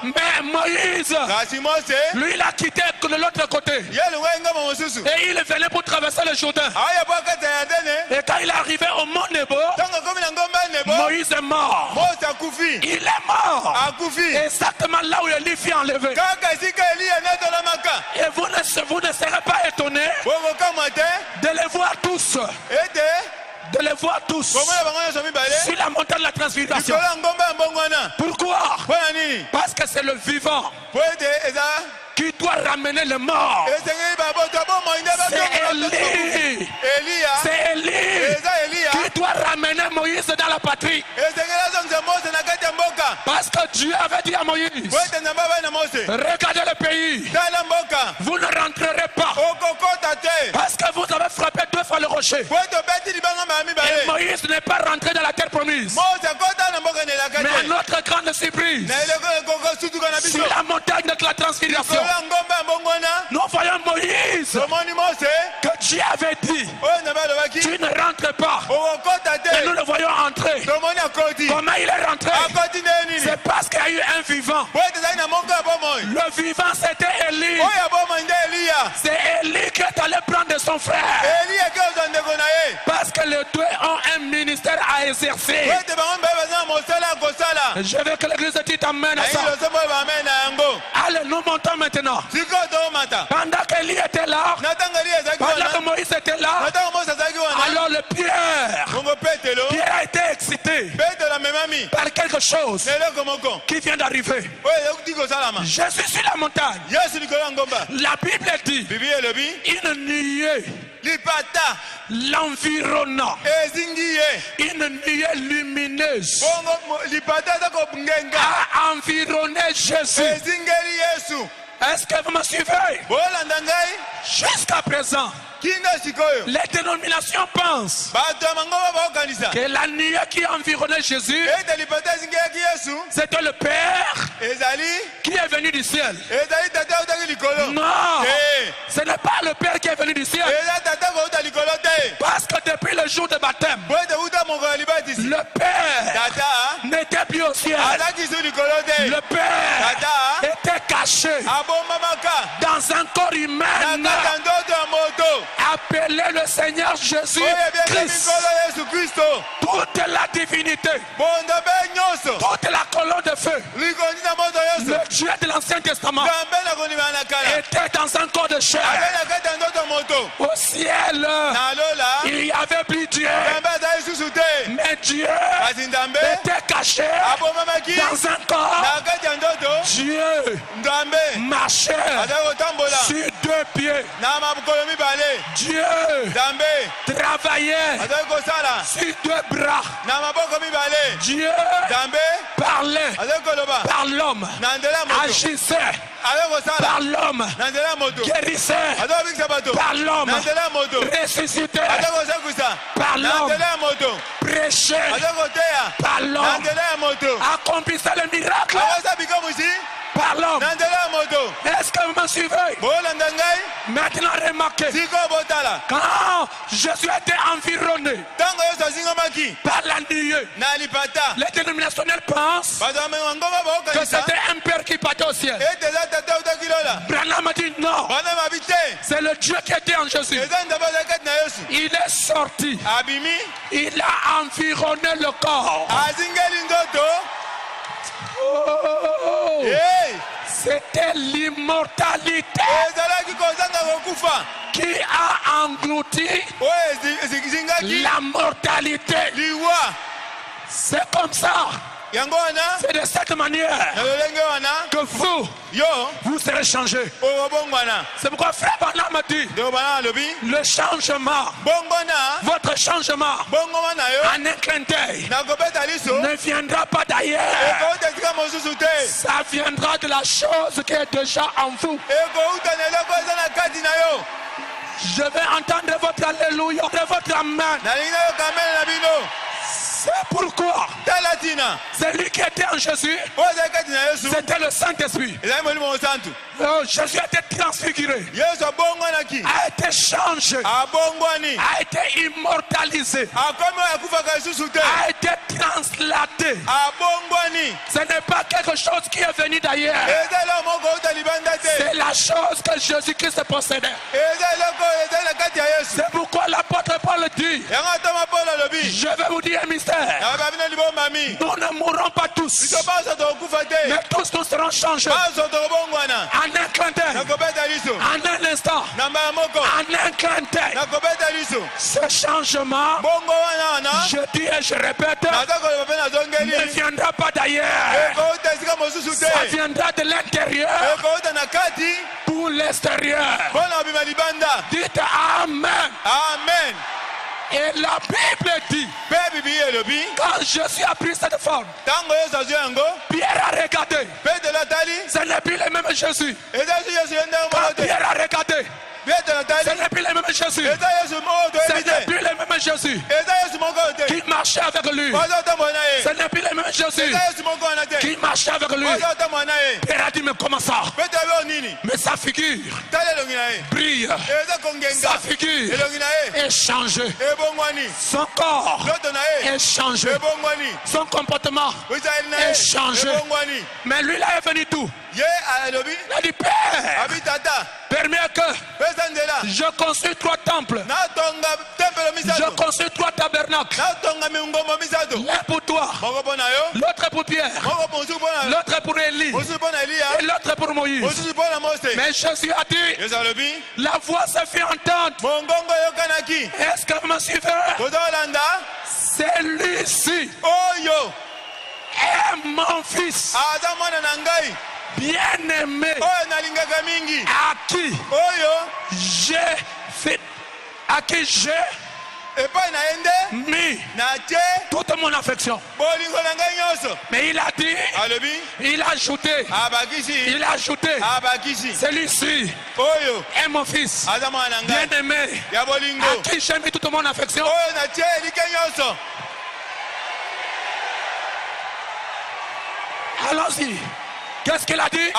Mais Moïse, lui il a quitté de l'autre côté et il venait pour traverser le Jourdain. Et quand il est arrivé au mont Nebo, Moïse
Moïse est mort. Il est mort. Exactement là où Élie fut enlevé. Et vous ne serez pas étonnés de les voir tous. De les voir tous sur la montagne de la transfiguration. Pourquoi? Parce que c'est le vivant qui doit ramener le mort. C'est Élie qui doit ramener Moïse dans la patrie. Parce que Dieu avait dit à Moïse, regardez le pays, vous ne rentrerez pas parce que vous avez frappé 2 fois le rocher. Et Moïse n'est pas rentré dans la terre promise. Mais à notre grande surprise, sur la montagne de la transfiguration, nous voyons Moïse que Dieu avait dit, tu ne rentres pas. Et nous le voyons entrer. Comment il est rentré? C'est parce qu'il y a eu un vivant. Le vivant, c'était Élie. C'est Élie qui est allé prendre son frère. Parce que les deux ont un ministère à exercer. Je veux que l'église dit amen à ça. Allez, nous montons maintenant. Pendant qu'Élie était là, pendant que Moïse était là, alors le Pierre a été excité par quelque chose qui vient d'arriver. Je suis sur la montagne. La Bible dit une nuée l'environnant, une nuée lumineuse a environné Jésus. Est-ce que vous me suivez? Jusqu'à présent, les dénominations pensent que la nuée qui environnait Jésus, c'était le Père qui est venu du ciel. Non, ce n'est pas le Père qui est venu du ciel. Parce que depuis le jour de baptême, le Père n'était plus au ciel. Le Père était caché dans un corps humain appelé le Seigneur Jésus Christ. Toute la divinité, toute la colonne de feu, le Dieu de l'Ancien Testament était dans un corps de chair. Au ciel, il n'y avait plus Dieu, mais Dieu était caché dans un corps. Dieu marchait sur 2 pieds. Dieu travaillait sur 2 bras. Dieu parlait par l'homme, agissait par l'homme, guérissait par l'homme, ressuscitait par l'homme, prêchait par l'homme, accomplissait le miracle par l'homme. Est-ce que vous me suivez? Maintenant remarquez, quand Jésus était environné par la nuée, les dénominationnels pensent que c'était un père qui partait au ciel. Branham a dit non, c'est le Dieu qui était en Jésus. Il est sorti, il a environné le corps. C'était l'immortalité qui a englouti la mortalité. C'est comme ça. C'est de cette manière que vous serez changés. C'est pourquoi Frère Branham a dit le changement, votre changement en un clin d'œil ne viendra pas d'ailleurs. Ça viendra de la chose qui est déjà en vous. Je vais entendre votre alléluia, votre amen. C'est pourquoi celui qui était en Jésus, c'était le Saint-Esprit. Jésus a été transfiguré, a été changé, a été immortalisé, a été translaté. Ce n'est pas quelque chose qui est venu d'ailleurs. C'est la chose que Jésus-Christ possédait. C'est pourquoi l'apôtre Paul dit, je vais vous dire un mystère.
terre, nous ne mourrons pas tous, mais tous nous serons changés. En un clin d'œil, en un instant, en un clin d'œil. Ce changement, je dis et je répète, ne viendra pas d'ailleurs. Ça viendra de l'intérieur pour l'extérieur. Dites Amen.
Amen.
Et la Bible dit, quand Jésus a pris cette forme, Pierre a regardé. Ce n'est plus le même Jésus. Quand Pierre a regardé, ce n'est plus le même Jésus. Ce n'est plus le même Jésus qui marchait avec lui. Ce n'est plus le même Jésus qui marchait avec lui. Pierre a dit, mais comment ça? Mais sa figure brille. Sa figure est changée. Son corps est changé. Son comportement est changé. Mais lui là est venu tout. Il a dit, Père, permets que je construis 3 temples. Je construis 3 tabernacles. L'un pour toi, l'autre pour Pierre, l'autre pour Élie et l'autre pour Moïse. Mais Jésus a dit, la voix se fait entendre. Est-ce que vous me suivez? Celui-ci est mon fils bien-aimé, à qui j'ai mis toute mon affection. Mais il a dit, il a ajouté, celui-ci est mon fils bien-aimé, à qui j'ai mis toute mon affection. Allons-y. Qu'est-ce qu'il a dit?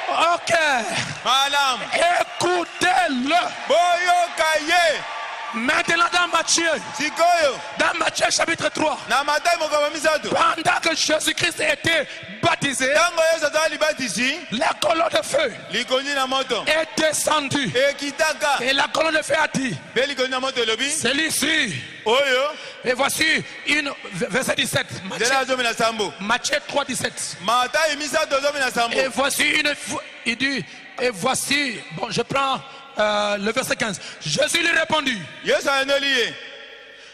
Ok. Écoutez-le. Maintenant dans Matthieu chapitre 3, pendant que Jésus-Christ était baptisé, la colonne de feu est descendue. Et la colonne de feu a dit, celui-ci. Et voici une verset 17. Matthieu 3, 17. Et voici une. Il dit, et voici. Bon, je prends le verset 15. Jésus lui répondit.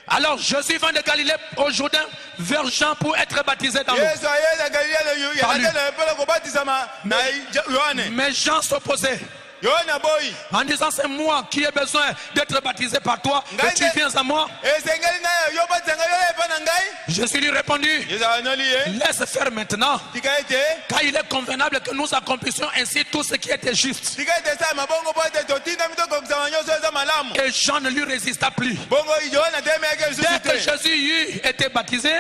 Alors Jésus vint de Galilée au Jourdain vers Jean pour être baptisé dans l'eau. Mais Jean s'opposait en disant, c'est moi qui ai besoin d'être baptisé par toi et tu viens à moi. Jésus lui répondit, laisse faire maintenant, car il est convenable que nous accomplissions ainsi tout ce qui était juste. Et Jean ne lui résista plus. Dès que Jésus eut été baptisé,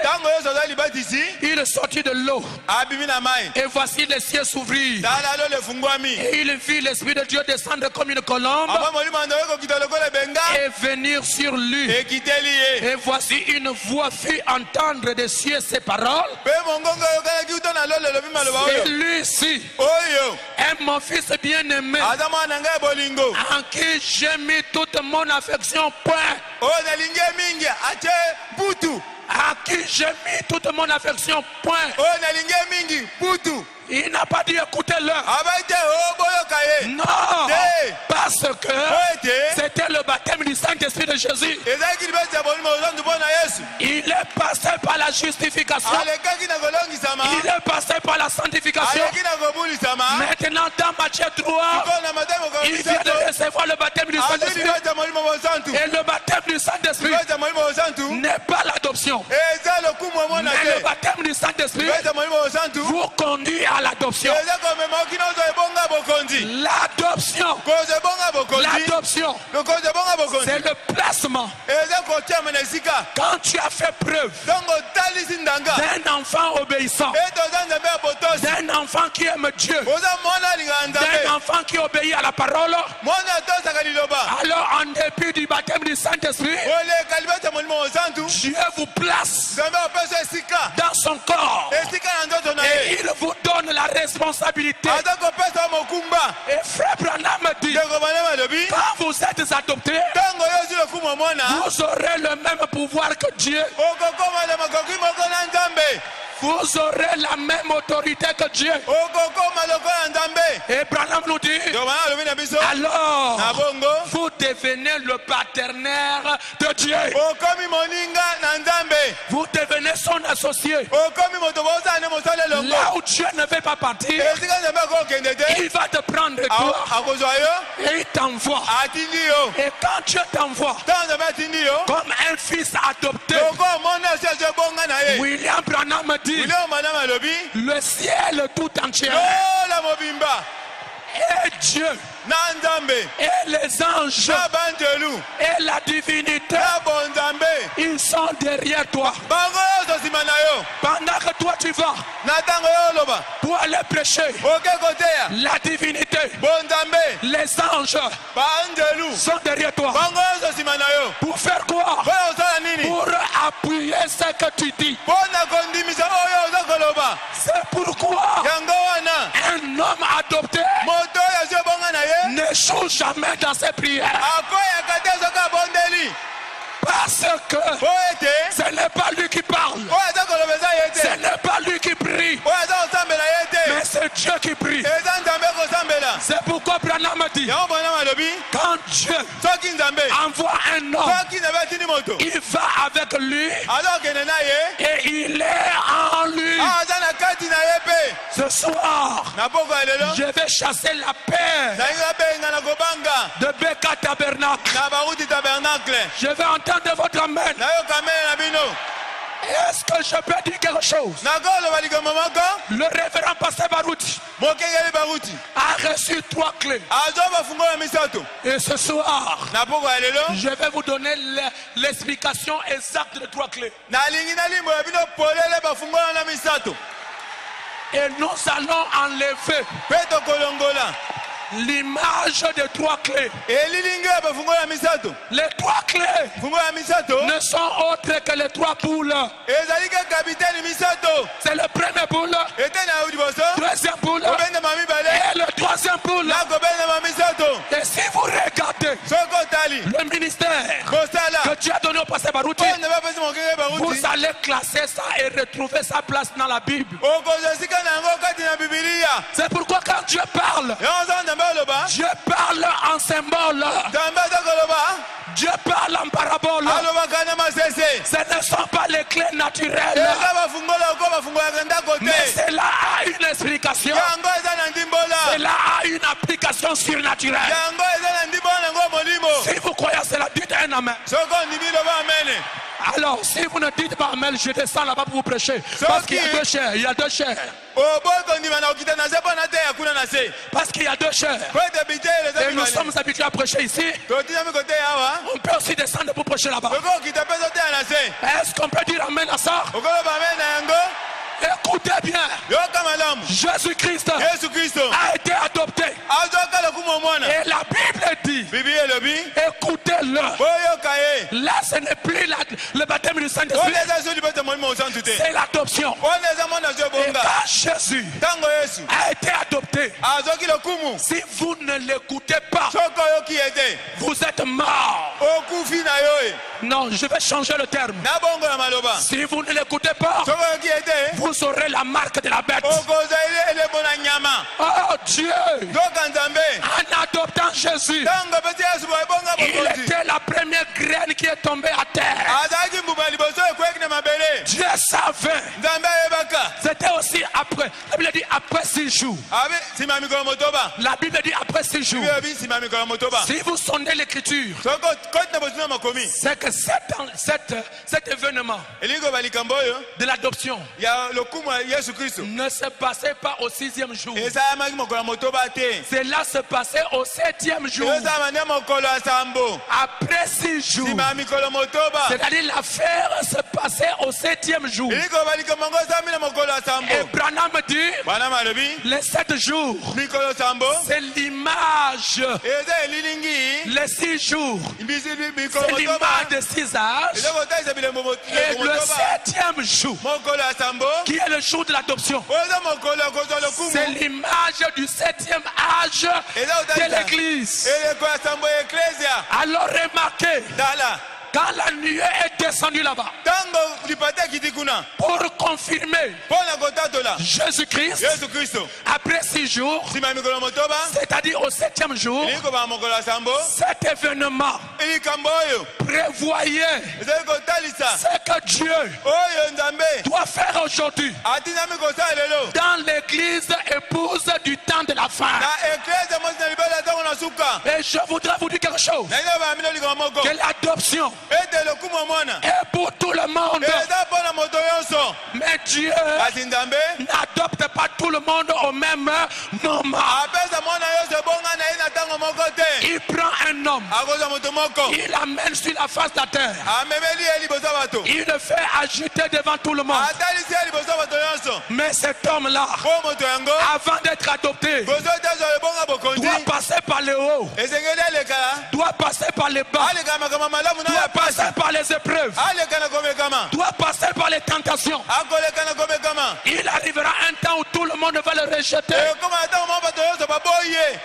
il sortit de l'eau. Et voici les cieux s'ouvrirent. Et il vit l'Esprit de Dieu descendre comme une colombe et venir sur lui. Et voici une voix fit entendre des cieux ces paroles. Celui-ci est mon fils bien-aimé, en qui j'ai mis toute mon affection. Point. À qui j'ai mis toute mon affection. Point. Il n'a pas dit écoutez-le. Non, parce que c'était le baptême du Saint-Esprit de Jésus. Il est passé par la justification. Il est passé par la sanctification. Maintenant dans Matthieu 3, il vient de recevoir le baptême du Saint-Esprit. Et le baptême du Saint-Esprit n'est pas l'adoption. Mais le baptême du Saint-Esprit vous conduit à l'adoption. L'adoption, c'est le placement. Quand tu as fait preuve d'un enfant obéissant, d'un enfant qui aime Dieu, d'un enfant qui obéit à la parole, alors en dépit du baptême du Saint-Esprit, Dieu vous place dans son corps et il vous donne la responsabilité. Et frère Branham dit, quand vous êtes adopté, vous aurez le même pouvoir que Dieu. Vous aurez la même autorité que Dieu. Et Branham nous dit, alors vous devenez le partenaire de Dieu. Vous devenez son associé. Là où Dieu ne veut pas partir, il va te prendre toi et il t'envoie. Et quand Dieu t'envoie comme un fils adopté, William Branham dit, le ciel tout entier et Dieu et les anges et la divinité, ils sont derrière toi. Pendant que toi tu vas pour aller prêcher, la divinité, les anges sont derrière toi. Pour faire quoi? Pour appuyer ce que tu dis. C'est pourquoi un homme adopté n'échoue jamais dans ses prières. Parce que ce n'est pas lui qui parle, ce n'est pas lui qui prie, mais c'est Dieu qui prie. C'est pourquoi Branham dit, quand Dieu envoie un homme, il va avec lui et il est en lui. Ce soir, je vais chasser la paix de Beka Tabernacle. Je vais entendre votre amen. Est-ce que je peux dire quelque chose? Le révérend pasteur Barouti a reçu 3 clés. Et ce soir, je vais vous donner l'explication exacte de 3 clés. Et nous allons enlever l'image des 3 clés. Les 3 clés ne sont autres que les 3 poules. C'est le premier poule, deuxième poule et le troisième poule. Et si vous regardez le ministère que Dieu a donné au pasteur Barouti, vous allez classer ça et retrouver sa place dans la Bible. C'est pourquoi quand Dieu parle, Dieu parle en symbole. Dieu parle en parabole. Ce ne sont pas les clés naturelles, mais cela a une explication. Cela a une application surnaturelle. Si vous croyez à cela, dites un amen. Alors, si vous ne dites pas amen, je descends là-bas pour vous prêcher. Parce qu'il y a 2 chairs. Il y a 2 chairs. Parce qu'il y a 2 chairs. Et nous sommes habitués à prêcher ici. On peut aussi descendre pour prêcher là-bas. Est-ce qu'on peut dire amen à ça? Écoutez bien, Jésus-Christ a été adopté. Et la Bible dit, écoutez-le. Là, ce n'est plus le baptême du Saint-Esprit, c'est l'adoption. Et quand Jésus a été adopté, si vous ne l'écoutez pas, vous êtes mort. Non, je vais changer le terme. Si vous ne l'écoutez pas, vous aurez la marque de la bête. Oh Dieu, en adoptant Jésus, il était la première graine qui est tombée à terre. Dieu savait. C'était aussi après. La Bible dit après 6 jours. La Bible dit après 6 jours. Si vous sondez l'écriture, c'est que cet événement de l'adoption ne se passait pas au 6e jour. Cela se passait au 7e jour. Après 6 jours. C'est-à-dire l'affaire se passait au 7e jour. Et Branham dit, Les 7 jours, c'est l'image. Les 6 jours, c'est l'image de 6 âges. Et le 7e jour, qui est le jour de l'adoption, c'est l'image du 7e âge de l'Église. Alors remarquez, quand la nuée est descendue là-bas, pour confirmer Jésus-Christ, après 6 jours, c'est-à-dire au 7e jour, cet événement prévoyait ce que Dieu doit faire aujourd'hui dans l'église épouse du temps de la fin. Et je voudrais vous dire quelque chose, que l'adoption est pour tout le monde, mais Dieu n'adopte pas tout le monde au même moment. Il prend un homme, il l'amène sur la face de la terre, il le fait agiter devant tout le monde. Mais cet homme-là, avant d'être adopté, doit passer par le haut, doit passer par les bas, doit passer par les épreuves, doit passer par les tentations. Il arrivera un temps où tout le monde va le rejeter.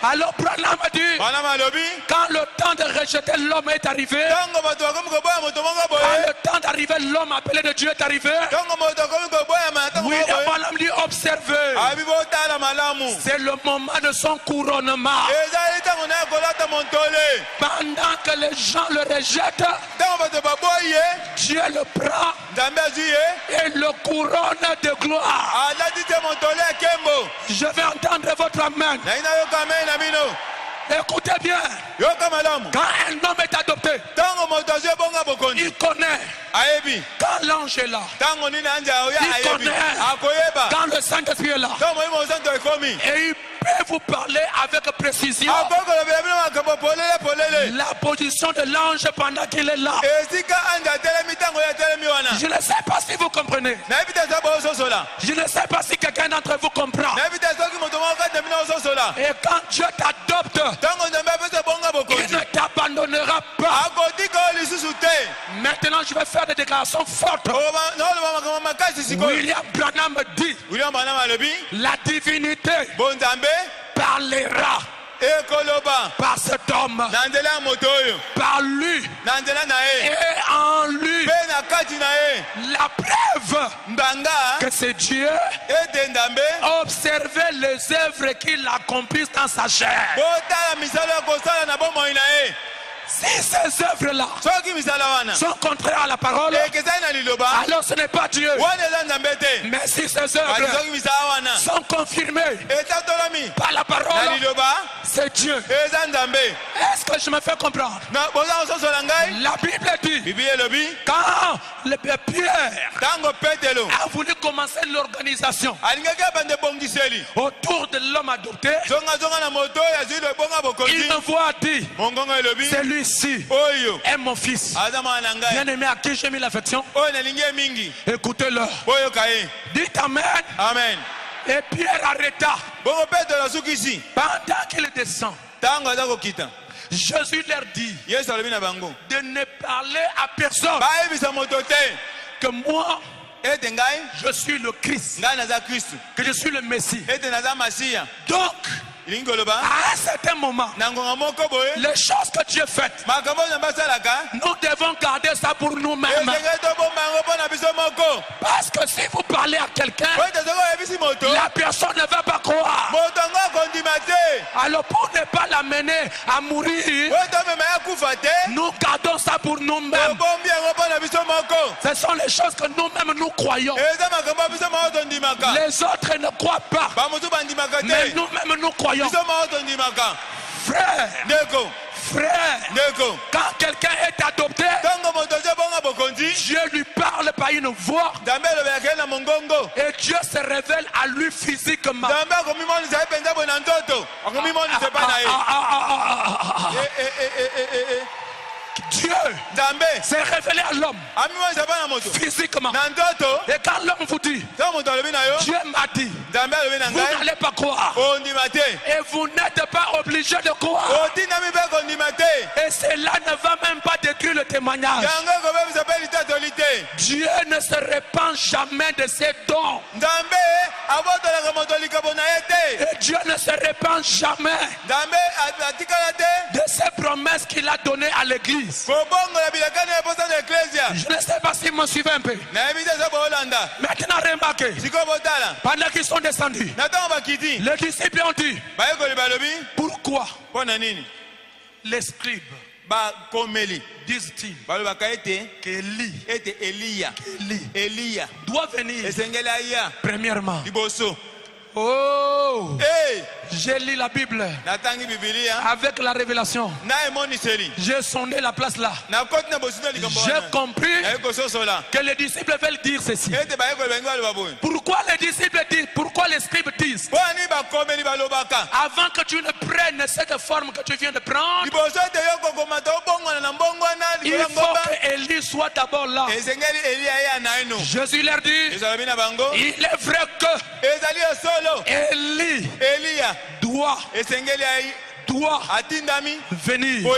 Alors Branham a dit, quand le temps de rejeter l'homme est arrivé, quand le temps d'arriver l'homme appelé de Dieu est arrivé, William Branham dit, observez, c'est le moment de son couronnement. Pendant que les gens le rejettent, Dieu le prend et le couronne de gloire. Je vais entendre votre amen. Écoutez bien, quand un homme est adopté, il connaît quand l'ange est là, il connaît quand le Saint-Esprit est là, et il peut vous parler avec précision la position de l'ange pendant qu'il est là. Je ne sais pas si vous comprenez. Je ne sais pas si quelqu'un d'entre vous comprend. Et quand Dieu t'adopte, il ne t'abandonnera pas. Maintenant, je vais faire des déclarations fortes. William Branham dit, la divinité parlera par cet homme, par lui et en lui. La preuve que c'est Dieu, observez les œuvres qu'il accomplit dans sa chair. Si ces œuvres-là sont contraires à la parole, alors ce n'est pas Dieu. Mais si ces œuvres sont confirmées par la parole, c'est Dieu. Est-ce que je me fais comprendre? La Bible dit, quand Pierre a voulu commencer l'organisation autour de l'homme adopté, il me voit dire, c'est lui-ci est mon fils bien-aimé à qui j'ai mis l'affection. Écoutez-le. Dites amen.
Amen.
Et Pierre arrêta. Pendant qu'il descend, Jésus leur dit de ne parler à personne que moi je suis le Christ, que je suis le Messie. Donc à un certain moment, les choses que Dieu fait, nous devons garder ça pour nous-mêmes. Parce que si vous parlez à quelqu'un, la personne ne va pas croire. Alors pour ne pas l'amener à mourir, nous gardons ça pour nous-mêmes. Ce sont les choses que nous-mêmes nous croyons. Les autres ne croient pas, mais nous-mêmes nous croyons. Frère, quand quelqu'un est adopté, Dieu lui parle par une voix et Dieu se révèle à lui physiquement. Dieu s'est révélé à l'homme physiquement. Et quand l'homme vous dit, Dieu m'a dit, vous n'allez pas croire. Et vous n'êtes pas obligé de croire. Et cela ne va même pas détruire le témoignage. Dieu ne se répand jamais de ses dons. Et Dieu ne se répand jamais de ses promesses qu'il a données à l'église. Je ne sais pas si vous me suivez un peu. Maintenant remarquez, pendant qu'ils sont descendus, les disciples ont dit, pourquoi les scribes disent-ils qu'Élie doit venir premièrement? Oh, hey. J'ai lu la Bible avec la révélation. J'ai sondé la place là. J'ai compris que les disciples veulent dire ceci. Pourquoi les disciples disent, pourquoi les scribes disent, avant que tu ne prennes cette forme que tu viens de prendre, il faut que Élie soit d'abord là. Jésus leur dit, il est vrai que Élie doit venir.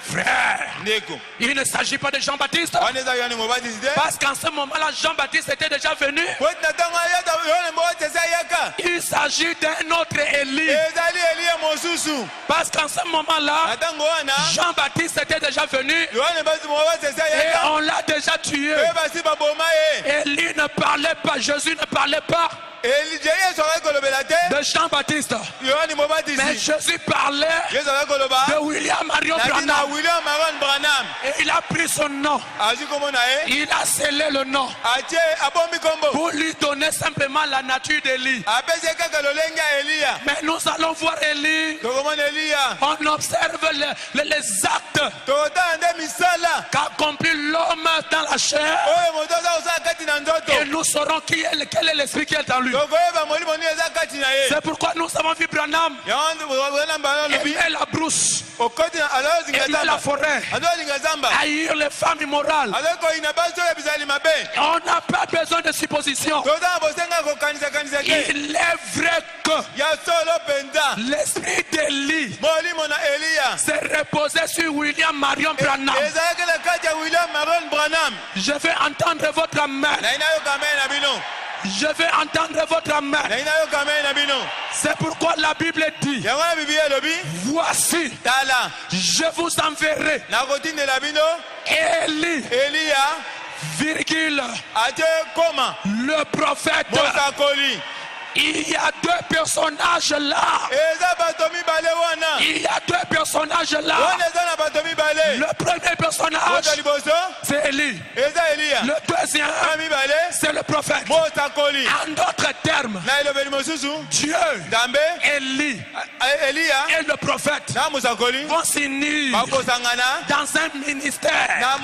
Frère, il ne s'agit pas de Jean-Baptiste, parce qu'en ce moment-là, Jean-Baptiste était déjà venu. Il s'agit d'un autre Élie, parce qu'en ce moment-là, Jean-Baptiste était déjà venu et on l'a déjà tué. Élie ne parlait pas, Jésus ne parlait pas de Jean-Baptiste, mais Jésus parlait de William Marion Branham. Et il a pris son nom, il a scellé le nom pour lui donner simplement la nature d'Élie. Mais nous allons voir Élie, on observe les actes qu'accomplit l'homme dans la chair, et nous saurons quel est l'esprit qui est en lui. C'est pourquoi nous avons vu Branham aimer la brousse, aimer la forêt, haïr les femmes immorales. On n'a pas besoin de supposition. Il est vrai que l'esprit d'Élie s'est reposé sur William Marion Branham. Je vais entendre votre main. Je vais entendre votre main. C'est pourquoi la Bible dit, voici, je vous enverrai Élie, virgule, le prophète. Il y a deux personnages là. Il y a deux personnages là. Le premier personnage, c'est Élie. Le deuxième, c'est le prophète. En d'autres termes, Dieu, Élie et le prophète vont s'unir dans un ministère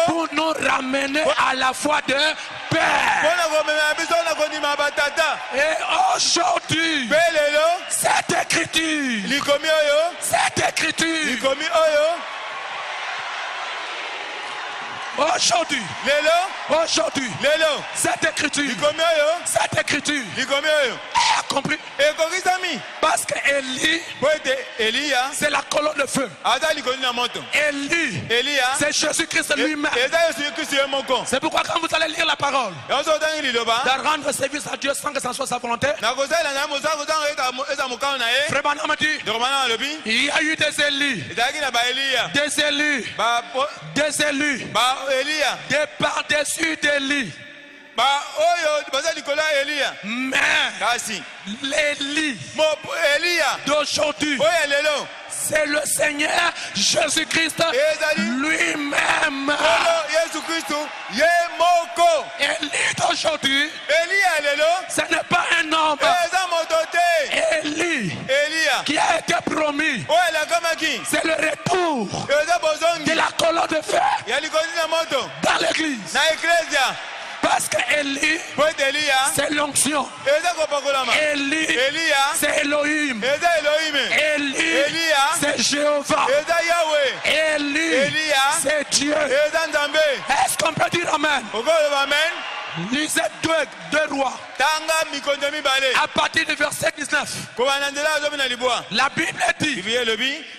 pour nous ramener à la foi de Père. Et aujourd'hui, cette écriture, aujourd'hui, cette écriture est compris. Parce que Élie, c'est la colonne de feu. Élie, c'est Jésus-Christ lui-même. C'est pourquoi quand vous allez lire la parole, de rendre service à Dieu sans que ça soit sa volonté, Frère Branham dit, il y a eu des élus, des par-dessus d'Élie. Mais l'Élie d'aujourd'hui, c'est le Seigneur Jésus-Christ lui-même. Élie d'aujourd'hui, ce n'est pas un homme. Élie qui a été promis, c'est le retour de la colonne de fer dans l'église. Parce que Élie, c'est l'onction. Élie, c'est Elohim. Élie, c'est Jéhovah. Élie, Dieu. Est-ce qu'on peut dire Amen? Lisez 2 rois. À partir du verset 19. La Bible dit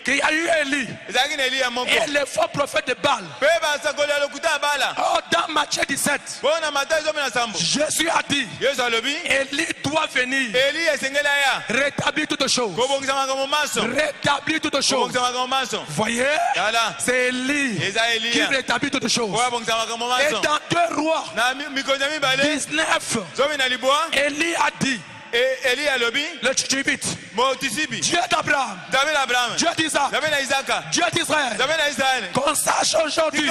qu'il y a eu Élie et les faux prophètes de Baal. Oh, dans Matthieu 17, Jésus a dit Élie doit venir rétablir toutes choses. Rétablir toutes choses. Voyez, c'est Élie qui rétablit toutes choses. Et dans 2 rois 19, Élie a dit le Tchibite, Dieu d'Abraham, Dieu d'Isaac, Dieu d'Israël, qu'on sache aujourd'hui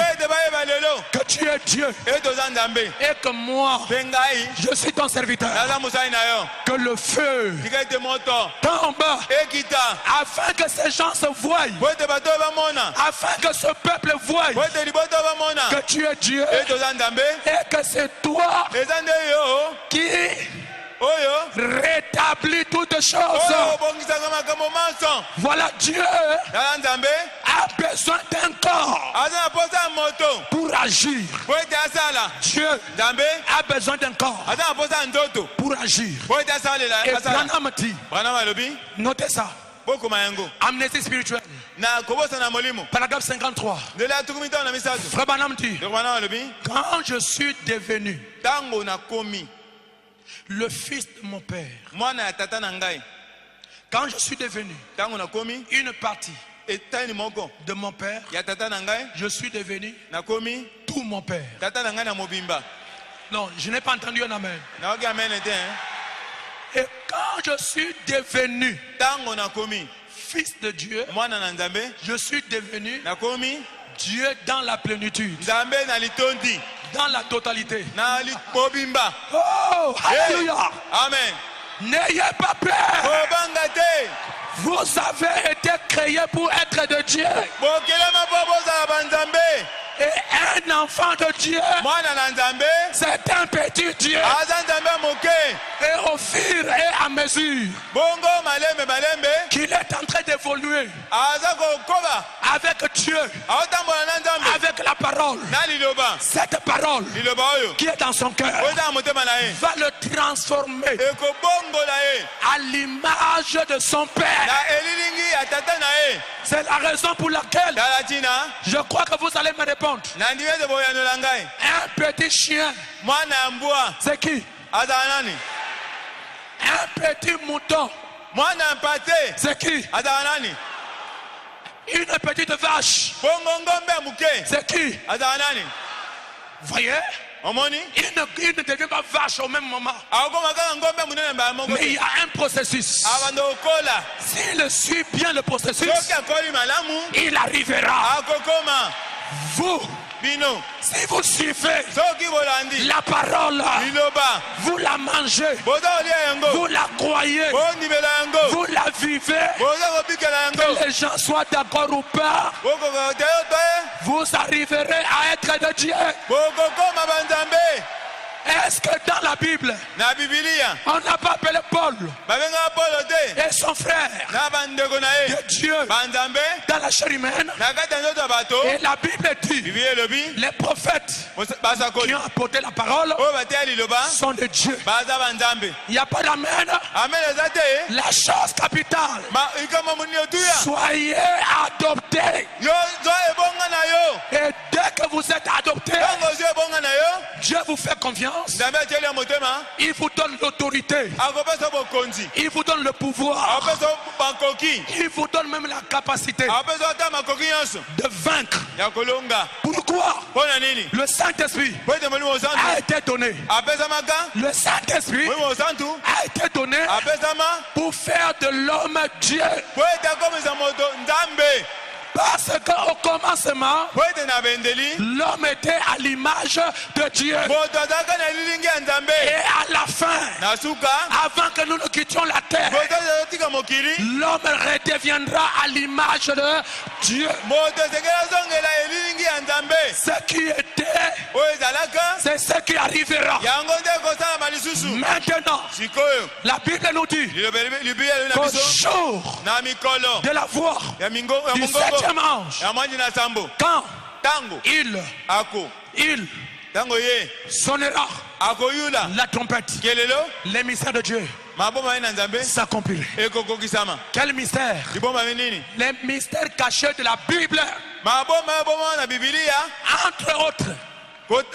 que tu es Dieu et que moi je suis ton serviteur. Que le feu tombe afin que ces gens se voient, afin que ce peuple voie que tu es Dieu et que c'est toi qui rétablit toutes choses. Voilà, Dieu a besoin d'un corps pour agir. Dieu a besoin d'un corps pour agir. Et Branham dit, notez ça, amnésie spirituelle, paragraphe 53. Frère Branham dit, quand je suis devenu le fils de mon père, quand je suis devenu une partie de mon père, je suis devenu tout mon père. Non, je n'ai pas entendu un amen. Et quand je suis devenu fils de Dieu, je suis devenu Dieu dans la plénitude, dans la totalité. Oh, alléluia. Amen. N'ayez pas peur. Vous avez été créés pour être de Dieu. Et un enfant de Dieu, c'est un petit Dieu. Et au fur et à mesure qu'il est en train d'évoluer avec Dieu, avec la parole, cette parole qui est dans son cœur va le transformer à l'image de son Père. C'est la raison pour laquelle je crois que vous allez me répondre. Un petit chien, c'est qui? Un petit mouton, c'est qui? Une petite vache, c'est qui? Voyez, il ne devient pas vache au même moment. Mais il y a un processus. S'il suit bien le processus, il arrivera. Vous, si vous suivez la parole, vous la mangez, vous la croyez, vous la vivez, que les gens soient d'accord ou pas, vous arriverez à être de Dieu. Est-ce que dans la Bible, on n'a pas appelé Paul et son frère de Dieu dans la chair humaine? Et la Bible dit, les prophètes qui ont apporté la parole sont de Dieu. Il n'y a pas d'amen. La chose capitale, soyez adoptés. Et dès que vous êtes adoptés, Dieu vous fait confiance. Il vous donne l'autorité. Il vous donne le pouvoir. Il vous donne même la capacité de vaincre. Pourquoi? Le Saint-Esprit a été donné. Le Saint-Esprit a été donné pour faire de l'homme Dieu. Parce qu'au commencement, l'homme était à l'image de Dieu. Et à la fin, avant que nous ne quittions la terre, l'homme redeviendra à l'image de Dieu. Ce qui était, c'est ce qui arrivera. Maintenant, la Bible nous dit qu'au jour de la voix du septième ange, quand
tango
il
ako tango ye
sonnera
akoyula
la trompette,
kelelo
les mystères de Dieu
maboma ina nzambe
s'accompliraient.
ekokokisama.
Quel mystère?
Liboma nini?
Les mystères cachés de la Bible,
maboma na Biblia,
entre autres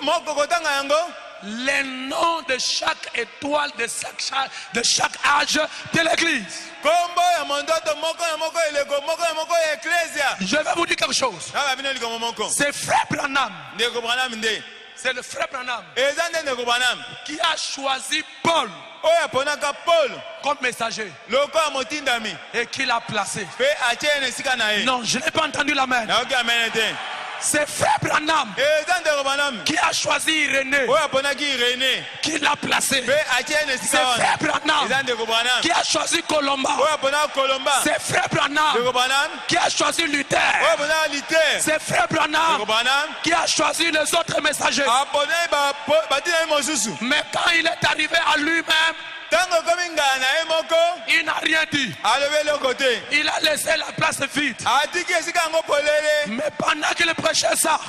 moko kotanga yango
les noms de chaque étoile de chaque âge de l'église.
kombo ya mondoto moko ya moko eleko moko ya moko ya ecclesia.
Je vais vous dire quelque chose.
na babino likomo moko
C'est frère Branham.
ndeko Branham nde
C'est le frère Branham
eza nde ndeko Branham
qui a choisi Paul
oyo aponaka Paul
comme messager
lokola motindami
et qui l'a placé.
pe atie ye na esika na ye.
Non, je n'ai pas entendu l'amen.
nayoki amene te.
C'est frère Branham
eza ndeko Branham
qui a choisi Irénée,
oyo aponaki Irénée
qui l'a placé.
pe atie ye na
C'est
esika
frère
wana.
Branham
eza ndeko Branham
qui a choisi Colomba.
oyo aponaka Colomba.
C'est frère Branham
ndeko Branham
qui a choisi
oyo
Luther.
aponaka Luther.
C'est frère
ndeko
Branham
Branham
qui a choisi les autres messagers.
aponaki batina ye mosusu.
Mais quand il est arrivé à lui-même,
ntango komi ngala na ye moko
il n'a rien dit.
alobi eloko te.
Il a laissé la place vide.
atiki esika yango polele.
Mais pendant qu'il prêchait ça,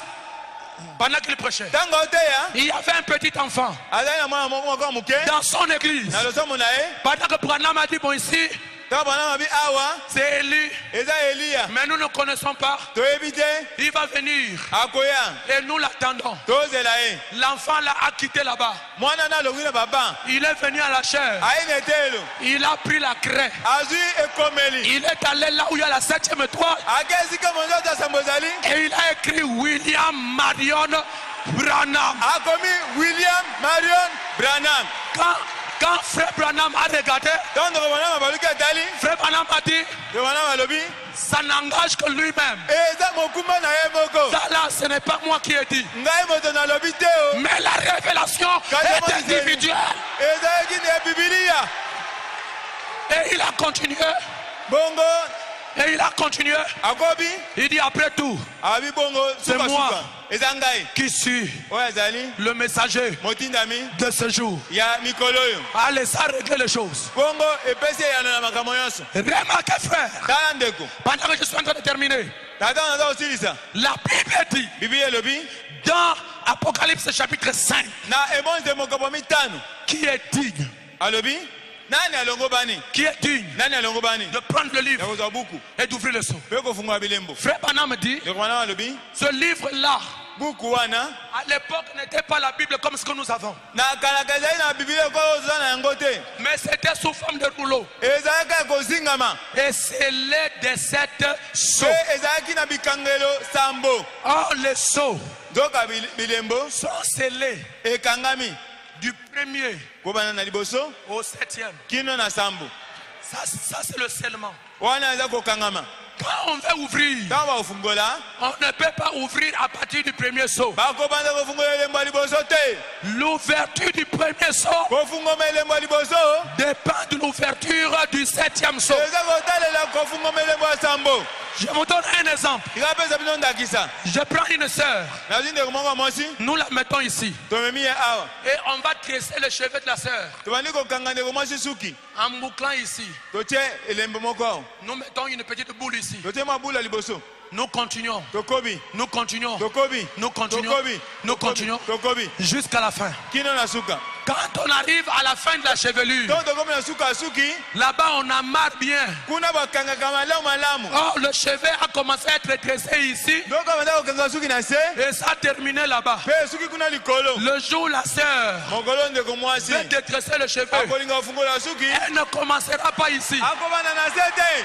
ntango oteya
il y avait un petit enfant
azali na mwana moko ya moke
dans son église.
na losomo na ye.
Pendant que Branham a dit, bon ici,
ntango Branham abi awa
c'est Élie,
eza Eliya
mais nous ne connaissons pas.
toyebi te
Il va venir
akoya
et nous l'attendons.
tozela ye.
L'enfant l'a quitté là-bas.
mwana na alongi na baba
Il est venu à la chair.
aye na etelo
Il a pris la craie.
azwi ekomeli
Il est allé là où il y a la 7e étoile
ake esika monzoto asambo ezali
et il a écrit William Marion Branham.
akomi William Marion Branham.
Quand frère Branham a regardé,
ntango ndeko Branham abaluki atali
frère Branham a dit,
ndeko Branham alobi
ça n'engage que lui-même.
eza mokumba na ye moko.
Ça là, ce n'est pas moi qui ai dit.
ngai moto nalobi te o.
Mais la révélation est individuelle.
ezalaki na ya Biblia.
Et il a continué.
bongo
Et il a continué.
akobi
Il dit après tout,
abi bongo
C'est
suka
moi.
suka eza ngai
qui suis
oyo azali
le messager
motindami
de ce jour.
ya mikolo oyo.
Allez, ça régler les choses.
bongo epesi eyano na makambo nyonso.
Remarquez frère,
tala ndeko
pendant que je suis en train de terminer,
tata naza kosilisa.
la Bible dit
Biblia elobi
dans Apocalypse chapitre 5,
na emonze mokambo mitano
qui est digne,
alobi nani alongo bani
qui est digne
nani alongo bani
de prendre le
ya
livre
kozwa buku
et d'ouvrir le sceau.
mpe kofungola bilembo.
Frère Branham dit,
ndeko Branham alobi
ce livre-là,
buku wana
à l'époque, n'était pas la Bible comme ce que nous avons,
na kalaka ezali na Biblia oko oza na yango te.
mais c'était sous forme de rouleau
ezalaki ya kozingama
et scellé de 7 sceaux.
mpe ezalaki na bikangelo sambo.
Or, les sceaux
nzoka bilembo
sont scellés
ekangami
du premier
kobana na liboso
au 7e.
kino na sambo.
Ça c'est le scellement.
wana eza kokangama.
Quand on veut ouvrir,
ntango bakofungola
on ne peut pas ouvrir à partir du premier sceau.
bakobanza kofungola elembo ya liboso te.
L'ouverture du premier sceau
kofungoma elembo ya liboso
dépend de l'ouverture du 7e sceau.
eza kotalela kofungoma elembo ya sambo.
Je vous donne un exemple.
ikapesa bino ndakisa.
Je prends une sœur,
nazwi ndeko moko mwasi
nous la mettons ici
tomemi ye awa
et on va tresser les cheveux de la sœur
tobandi kokanga ndeko mwasi suki
en bouclant ici.
totie elembo moko awa
Nous mettons une petite boule ici.
totie mabula liboso
Nous continuons.
tokobi
Nous continuons.
tokobi
Nous continuons.
tokobi
Nous continuons
tokobi
jusqu'à la fin.
kino na suka.
Quand on arrive à la fin de la chevelure,
ntango tokomi na suka ya suki
là-bas on amarre bien.
kuna bakangaka malamu malamu.
Or, le cheveu a commencé à être tressé ici
ndoko abanda kokanga suki na se
et ça a terminé là-bas.
mpe suki kuna likolo.
Le jour où la sœur
mokolo ndeko mwasi
veut détresser le cheveu,
akolinga kofungola suki
elle ne commencera pas ici.
akobanda na se te.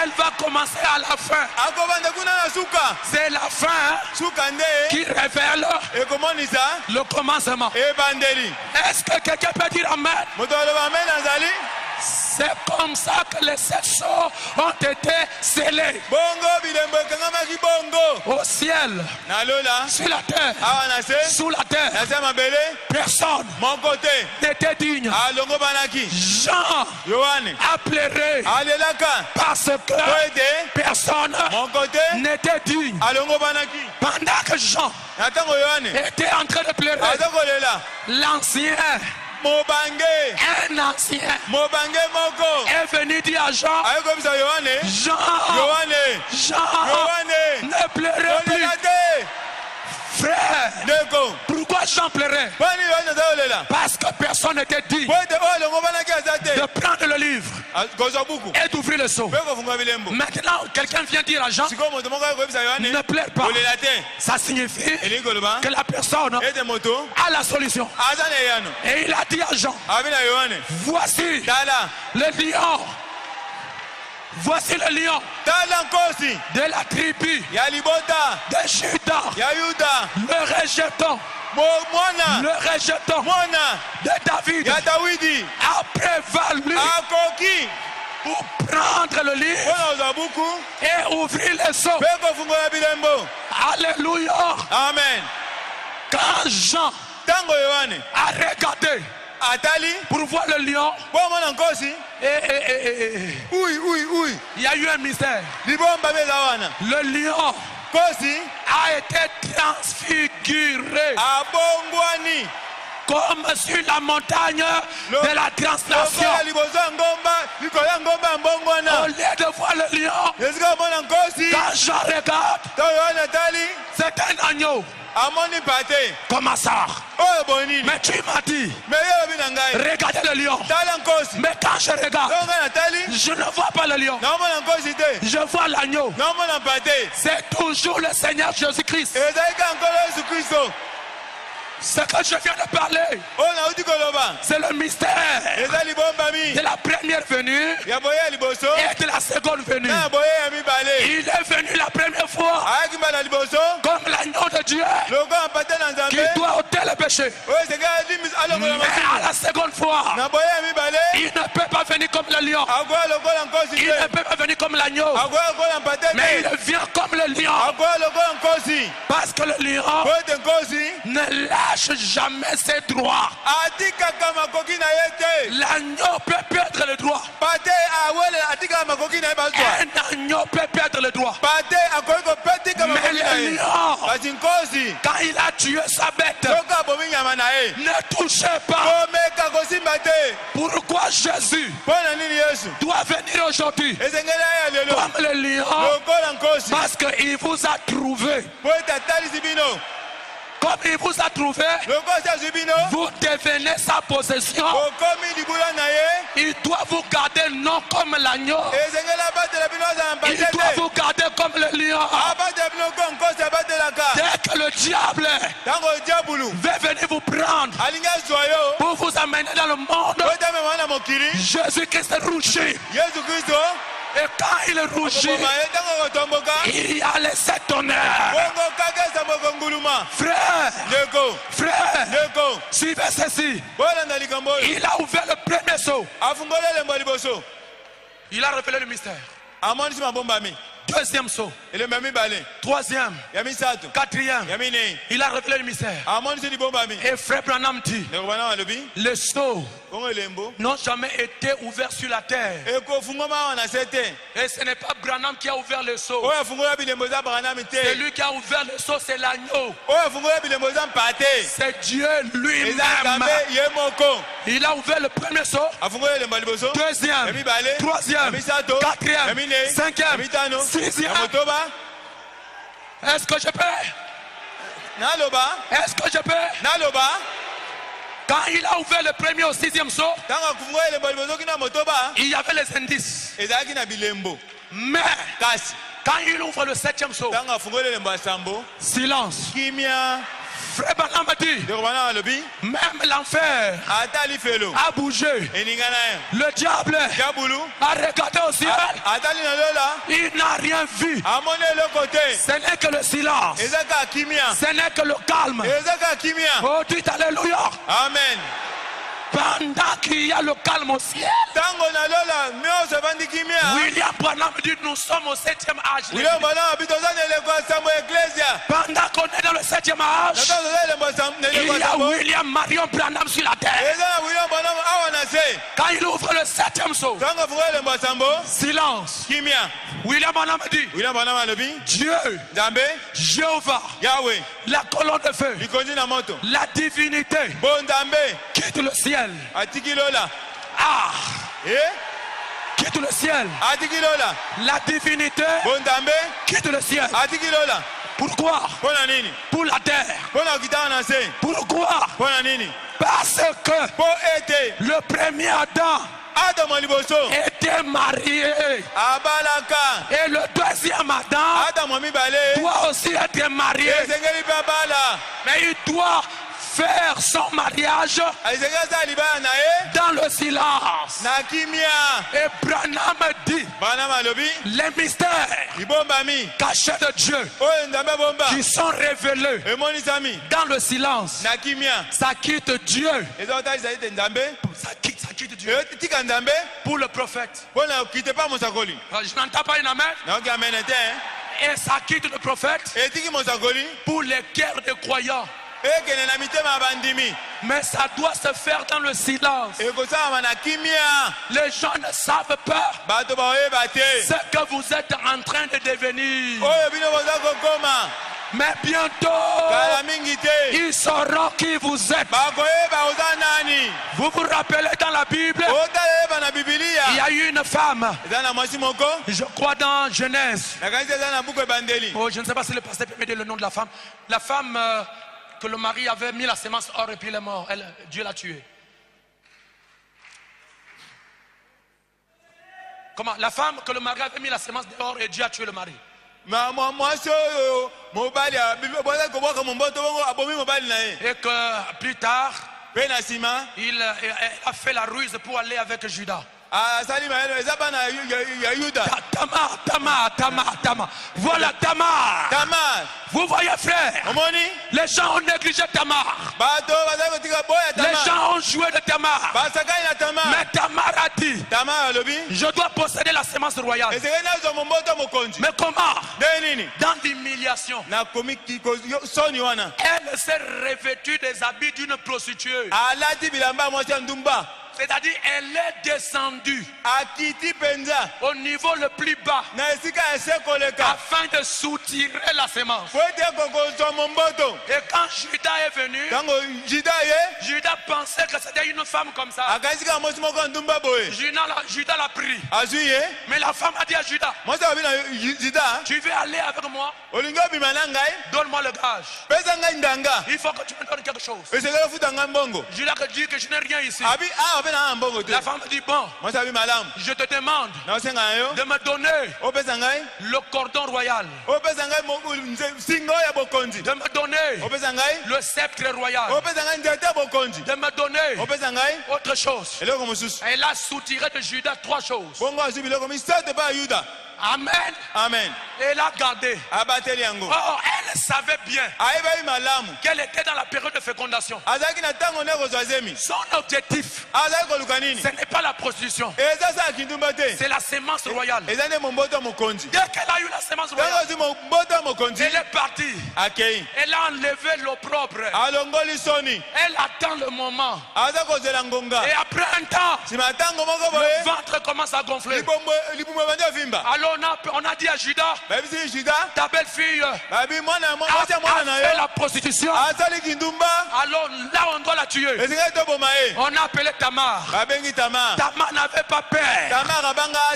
Elle va commencer à la fin.
akobanda kuna na suka.
C'est la fin
suka nde
qui révèle
ekomonisa
le commencement.
ebandeli.
Est-ce que quelqu'un peut dire amen?
moto aloba amen azali.
C'est comme ça que les 7 sceaux ont été scellés
bongo bilembo ekangamaki bongo
au ciel,
na lola
sur la terre,
awa na se
sous la terre.
na se ya mabele
Personne
moko te
n'était digne.
alongo banaki.
Jean
yohane
a pleuré
alelaka
parce
po
que
ete
personne
moko te
n'était digne.
alongo banaki.
Pendant que Jean
na ntango yohane
était en train de pleurer,
aza kolela
l'ancien,
mobange
un ancien,
mobange moko
est venu dire à Jean,
aye komisa yohane
Jean,
yohane
Jean,
yohane
ne pleurez plus.
olela te
Frère, pourquoi Jean pleurait? Parce que personne n'était digne de prendre le livre et d'ouvrir le seau. Maintenant, quelqu'un vient dire à Jean, ne pleure pas. Ça signifie que la personne a la solution. Et il a dit à Jean, voici le lion. Voici le lion de la tribu de Juda. Le rejeton. Le rejeton de David a prévalu pour prendre le livre et ouvrir les seaux. Alléluia.
Amen.
Quand Jean a regardé pour voir le lion, il y a eu un mystère. Le lion a été transfiguré comme sur la montagne de la translation. Au lieu de voir le lion, quand je regarde, c'est un agneau. Comment ça? Mais tu m'as dit, regardez le lion. Mais quand je regarde, je ne vois pas le lion. Je vois l'agneau. C'est toujours le Seigneur Jésus-Christ. Ce que je viens de parler, c'est le mystère de la première venue et de la seconde venue. Il est venu la première fois comme l'agneau de Dieu qui doit ôter le péché. Mais à la seconde fois, il ne peut pas venir comme le lion. Il ne peut pas venir comme l'agneau. Mais il vient comme le lion. Parce que le lion ne lâche jamais ses droits. L'agneau peut perdre le droit. Un agneau peut perdre le droit. Mais le lion, quand il a tué sa bête, ne touchez pas. Pourquoi Jésus doit venir aujourd'hui comme le lion? Parce qu'il vous a trouvé. Comme il vous a trouvé, vous devenez sa possession. Il doit vous garder non comme l'agneau. Il doit vous garder comme le lion. Dès que le diable veut venir vous prendre pour vous amener dans le monde, Jésus-Christ rougit. Et quand il rougit, il y a les sept tonnerres. Frère, suivez ceci. Il a ouvert le premier seau. Il a révélé le mystère. Deuxième saut. Troisième. Quatrième. Il a révélé le mystère. Et Frère Branham dit, les seaux n'ont jamais été ouverts sur la terre. Et ce n'est pas Branham qui a ouvert le seau. C'est lui qui a ouvert le seau, c'est l'agneau. C'est Dieu lui-même. Il a ouvert le premier seau, deuxième, troisième, quatrième, cinquième, sixième. Est-ce que je peux? Est-ce que je peux? Quand il a ouvert le premier au sixième saut, il y avait les indices. Mais quand il ouvre le septième saut, silence. Frère Branham a dit, même l'enfer a bougé. Le diable a regardé au ciel. Il n'a rien vu. Ce n'est que le silence. Ce n'est que le calme. Oh, dites alléluia.
Amen.
Pendant qu'il y a le calme au ciel, William Branham dit nous sommes au 7e âge. Pendant qu'on est dans le 7e âge, il y a William Marion Branham sur la terre. Quand il ouvre le 7e saut, silence. William Branham dit Dieu, Jéhovah, la colonne de feu, la divinité quitte le ciel. Ah, quitte le ciel. La divinité quitte le ciel.
Pourquoi? Pour la terre. Pourquoi? Parce que le premier Adam était marié. Et le deuxième Adam doit aussi être marié. Mais il doit faire son mariage dans le silence. Et Branham dit les mystères cachés de Dieu qui sont révélés dans le silence. Ça quitte Dieu. Ça quitte Dieu pour le prophète. Je n'entends pas une amen. Et ça quitte le prophète pour les guerres des croyants. Mais ça doit se faire dans le silence. Les gens ne savent pas ce que vous êtes en train de devenir. Mais bientôt, ils sauront qui vous êtes. Vous vous rappelez dans la Bible, il y a eu une femme, je crois dans Genèse. Oh, je ne sais pas si le pasteur peut me dire le nom de la femme. La femme que le mari avait mis la semence hors et puis elle est morte. Dieu l'a tuée. Comment? La femme que le mari avait mis la semence dehors et Dieu a tué le mari. Et que plus tard, il a fait la ruse pour aller avec Judas. Tamar. Voilà Tamar. Vous voyez, frère, les gens ont négligé Tamar. Les gens ont joué de Tamar. Mais Tamar a dit, je dois posséder la semence royale. Mais comment? Dans l'humiliation. Elle s'est revêtue des habits d'une prostituée. C'est-à-dire, elle est descendue au niveau le plus bas afin de soutirer la semence. Et quand Judas est venu, Judas pensait que c'était une femme comme ça. Judas l'a pris. Mais la femme a dit à Judas, tu veux aller avec moi? Donne-moi le gage. Il faut que tu me donnes quelque chose. Judas dit que je n'ai rien ici. La femme dit, bon, je te demande de me donner le cordon royal, de me donner le sceptre royal, de me donner autre chose. Elle a soutiré de Judas 3 choses. Amen. Et elle a gardé. Oh, elle savait bien qu'elle était dans la période de fécondation. Son objectif, ce n'est pas la prostitution, c'est la sémence royale. Dès qu'elle a eu la sémence royale, elle est partie. Elle a enlevé l'opprobre. Elle attend le moment. Et après un temps, le ventre commence à gonfler. Alors on a dit à Judas, ta belle-fille a fait la prostitution. Alors là on doit la tuer. On a appelé Tamar. Tamar n'avait pas peur.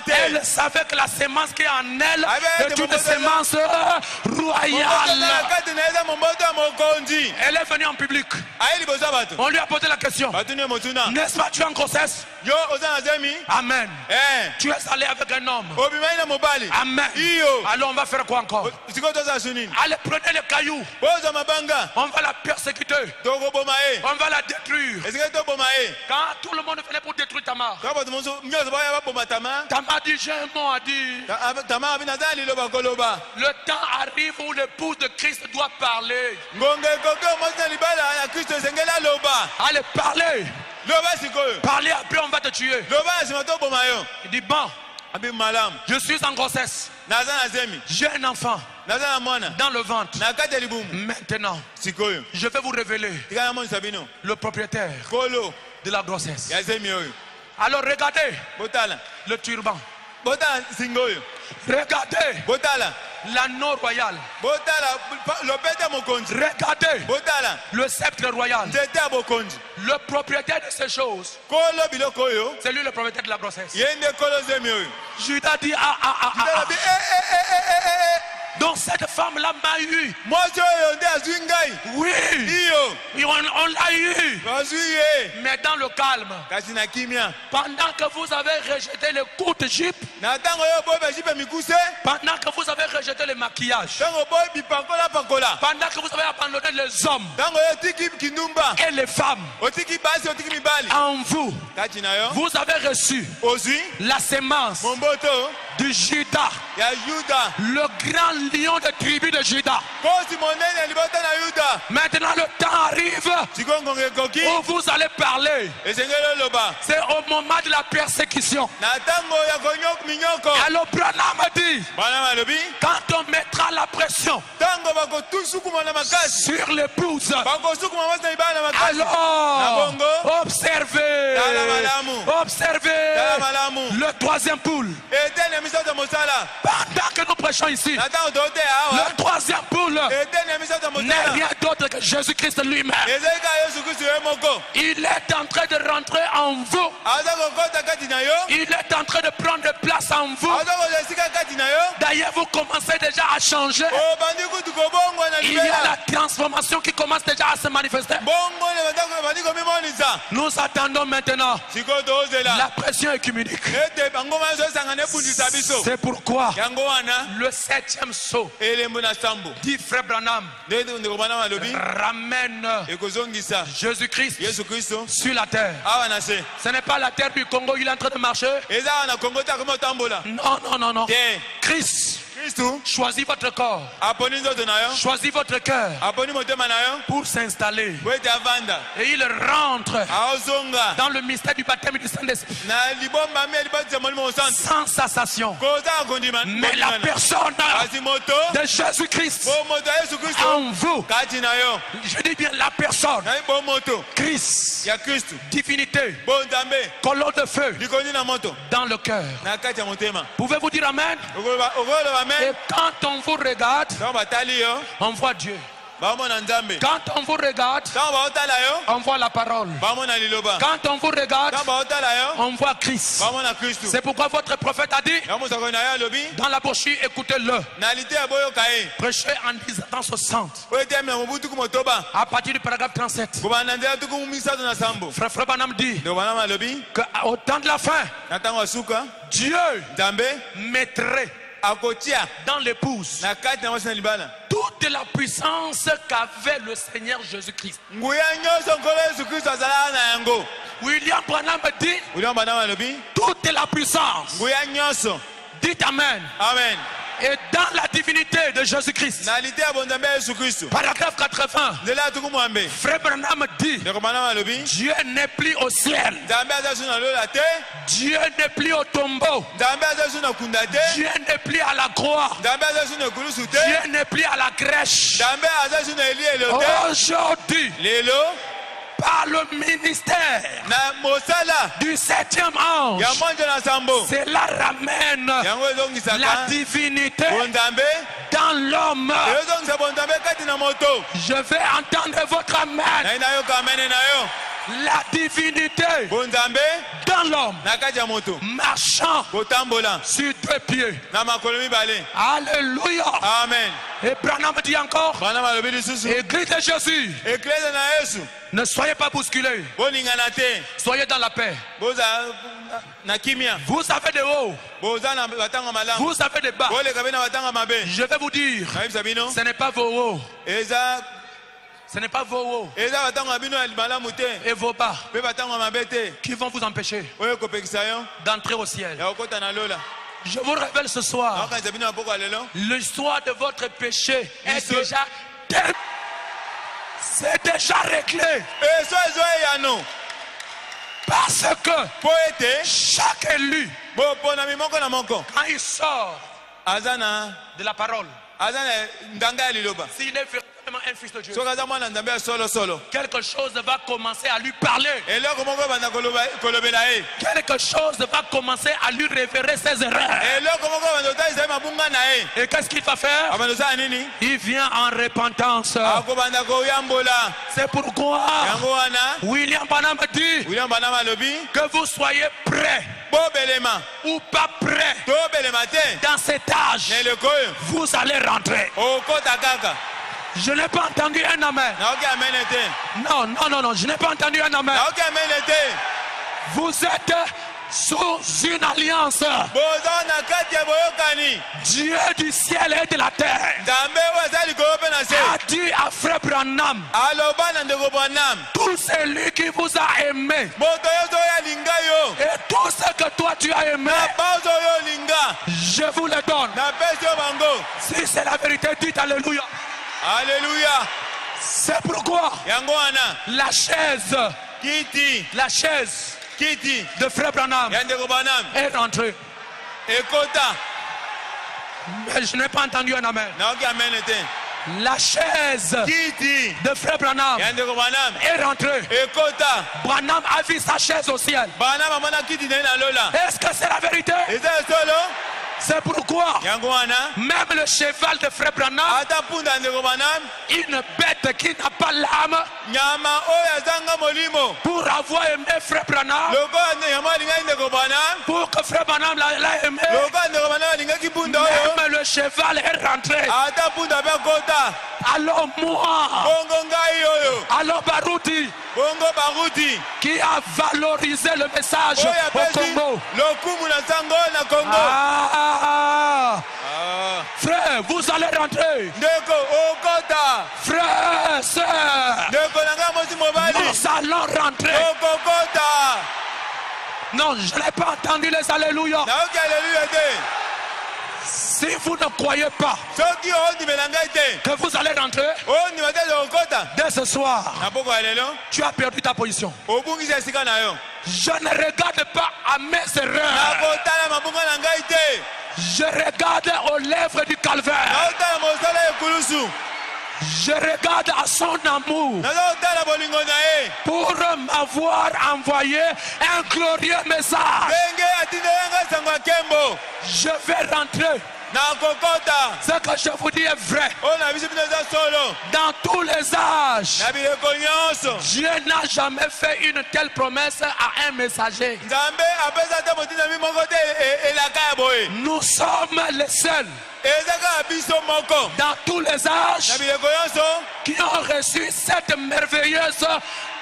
Elle savait que la sémence qui est en elle est une sémence royale. Elle est venue en public. On lui a posé la question, n'est-ce pas tu es en grossesse? Amen. Tu es allé avec un homme. Amen. Alors on va faire quoi encore? Allez, prenez les cailloux. On va la persécuter. On va la détruire. Quand tout le monde venait pour détruire Tamar, Tamar dit, j'ai un mot à dire. Le temps arrive où l'épouse de Christ doit parler. Allez, parlez. Parlez, après on va te tuer. Il dit, bon, je suis en grossesse. J'ai un enfant dans le ventre. Maintenant, je vais vous révéler le propriétaire de la grossesse. Alors regardez le turban. Regardez l'anneau royal. Regardez le sceptre royal. Le propriétaire de ces choses, c'est lui le propriétaire de la grossesse. Judas dit Donc cette femme-là m'a eu. Oui. On l'a eu. Mais dans le calme. Pendant que vous avez rejeté les coups de jupe. Pendant que vous avez rejeté le maquillage. Pendant que vous avez abandonné les hommes. Et les femmes. En vous. Vous avez reçu la sémence de Judas, le grand lion de tribu de Judas. Maintenant le temps arrive où vous allez parler. C'est au moment de la persécution. Alors Branham dit, quand on mettra la pression sur l'épouse, alors observez le troisième poule. Pendant que nous prêchons ici, le troisième poule n'est rien d'autre que Jésus-Christ lui-même. Il est en train de rentrer en vous. Il est en train de prendre place en vous. D'ailleurs, vous commencez déjà à changer. Il y a la transformation qui commence déjà à se manifester. Nous attendons maintenant la pression écuménique. C'est pourquoi le 7e sceau, dit Frère Branham, ramène Jésus-Christ sur la terre. Ce n'est pas la terre du Congo, il est en train de marcher. Non. Christ choisis votre corps, choisis votre cœur pour s'installer. Et il rentre dans le mystère du baptême du Saint-Esprit sans cessation. Mais la personne de Jésus-Christ en vous, je dis bien la personne, Christ, divinité, colonne de feu dans le cœur. Pouvez-vous dire Amen? Et quand on vous regarde, on voit Dieu. Quand on vous regarde, on voit la parole. Quand on vous regarde, on voit Christ. C'est pourquoi votre prophète a dit dans la brochure, écoutez-le. Prêchez en 1960. À partir du paragraphe 37. Frère Branham dit qu'au temps de la fin, Dieu mettrait dans l'épouse toute la puissance qu'avait le Seigneur Jésus-Christ. William Branham dit toute la puissance. Dites Amen.
Amen.
Et dans la divinité de Jésus-Christ, paragraphe 80, Frère Branham dit Dieu n'est plus au ciel, Dieu n'est plus au tombeau, Dieu n'est plus à la croix, Dieu n'est plus à la crèche. Aujourd'hui, par le ministère du 7e ange, cela ramène la divinité dans l'homme. Je vais entendre votre amen. La divinité dans l'homme, marchant sur 2 pieds. Alléluia.
Amen.
Et Branham dit encore, Église de Jésus, ne soyez pas bousculés, soyez dans la paix. Vous avez des hauts, vous avez des bas. Je vais vous dire, ce n'est pas vos hauts, ce n'est pas vos hauts et vos bas qui vont vous empêcher d'entrer au ciel. Je vous révèle ce soir, l'histoire de votre péché est déjà terminée. C'est déjà réglé. Parce que chaque élu, quand il sort de la parole, s'il est véritablement
vraiment un fils de Dieu,
soki aza mwana nzambe ya solo
quelque chose va commencer à lui parler.
eloko moko ebanda kolobela ye,
Quelque chose va commencer à lui révéler ses erreurs.
eloko moko ebanda kotalisa ye mabunga na ye.
Et qu'est-ce qu'il va faire?
abanda kosala nini?
Il vient en repentance.
akobanda koyambola.
C'est pourquoi
yango wana
William Branham dit
William Branham alobi
que vous soyez prêts
bobelema
ou pas prêts
tobelema te
dans cet âge,
na eloko oyo
vous allez rentrer.
okota kaka.
Je n'ai pas entendu un amen.
naoki amene te,
Non, je n'ai pas entendu un amen.
naoki amene te.
Vous êtes sous une alliance.
boza na kati ya boyokani.
Dieu du ciel et de la terre
nzambe oyo aza likolo mpe na se
a dit à frère Branham,
aloba na ndeko Branham,
tout celui qui vous a aimé
moto nyonso oyo alinga yo
et tout ce que toi tu as aimé,
na baozo oyo olinga
je vous le donne.
napesi yo bango.
Si c'est la vérité, dites alléluia.
Alléluia.
C'est pourquoi
yango wana
la chaise
kiti
de frère Branham
ya ndeko Branham
est rentrée.
ekota.
Mais je n'ai pas entendu un amen.
naoki amene te.
La chaise
kiti
de frère Branham
ya ndeko Branham
est rentrée.
ekota.
Branham a vu sa chaise au ciel.
Branham amona kiti na ye na lola.
Est-ce que c'est la vérité?
eza solo.
C'est pourquoi
yango wana
même le cheval de frère Branham,
ata punda ya ndeko Branham,
une bête qui n'a pas l'âme,
nyama oyo azanga molimo,
pour avoir aimé frère Branham,
lokola nyama alingaki ndeko Branham,
pour que frère Branham l'a aimé,
lokola ndeko Branham alingaki punda oyo,
même le cheval est rentré.
ata punda mpe akota.
Alors moi,
bongo ngai oyo,
alors Baruti,
bongo baruti
qui a valorisé le message
oyo
au
apesi
Congo.
lokumu na sango oyo na Congo.
Frère, vous allez rentrer.
ndeko okota.
Frère, sœur,
ndeko na ngai mosi mobali
nous allons rentrer.
okokota.
Non, je n'ai pas entendu les alléluia.
naoki aleluya te.
Si vous ne croyez pas
soki ondimela ngai te,
que vous allez rentrer,
ondima te okota.
dès ce soir,
na poko ya lelo
tu as perdu ta position.
obungisa esika na yo.
Je ne regarde pas à mes erreurs.
nakotala mabunga na ngai te,
Je regarde aux lèvres du calvaire.
naotala mosala ya ekulusu,
Je regarde à son amour
nazotala bolingo na ye
pour m'avoir envoyé un glorieux message.
ndenge atindela ngai sango ya nkembo.
Je vais rentrer.
nakokota.
Ce que je vous dis est vrai.
oyo na biso bino eza solo.
Dans tous les âges,
na bileko nyonso
Dieu n'a jamais fait une telle promesse à un messager.
nzambe apesa te motinami moko te elaka ya boye.
Nous sommes les seuls
eza kaka biso moko
dans tous les âges
na bileko nyonso
qui ont reçu cette merveilleuse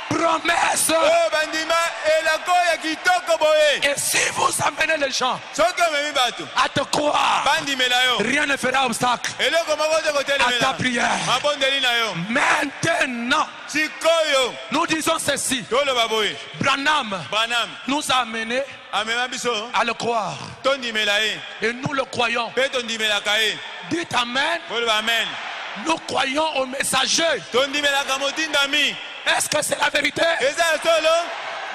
promesse.
oyo bandima elako ya kitoko boye.
Et si vous amenez les gens
soki omemi bato
à te croire,
bandimela yo,
rien ne fera obstacle
eloko moko te
à ta
kotelemela
prière.
mabondeli na yo.
Maintenant,
sikoyo
nous disons ceci.
toloba boye.
Branham
Branham
nous a amenés
amema biso
à le croire.
tondimela ye
Et nous le croyons.
mpe tondimelaka ye.
Dites Amen.
toloba amen.
Nous croyons au messager.
tondimelaka motindami.
Est-ce que c'est la vérité?
eza solo.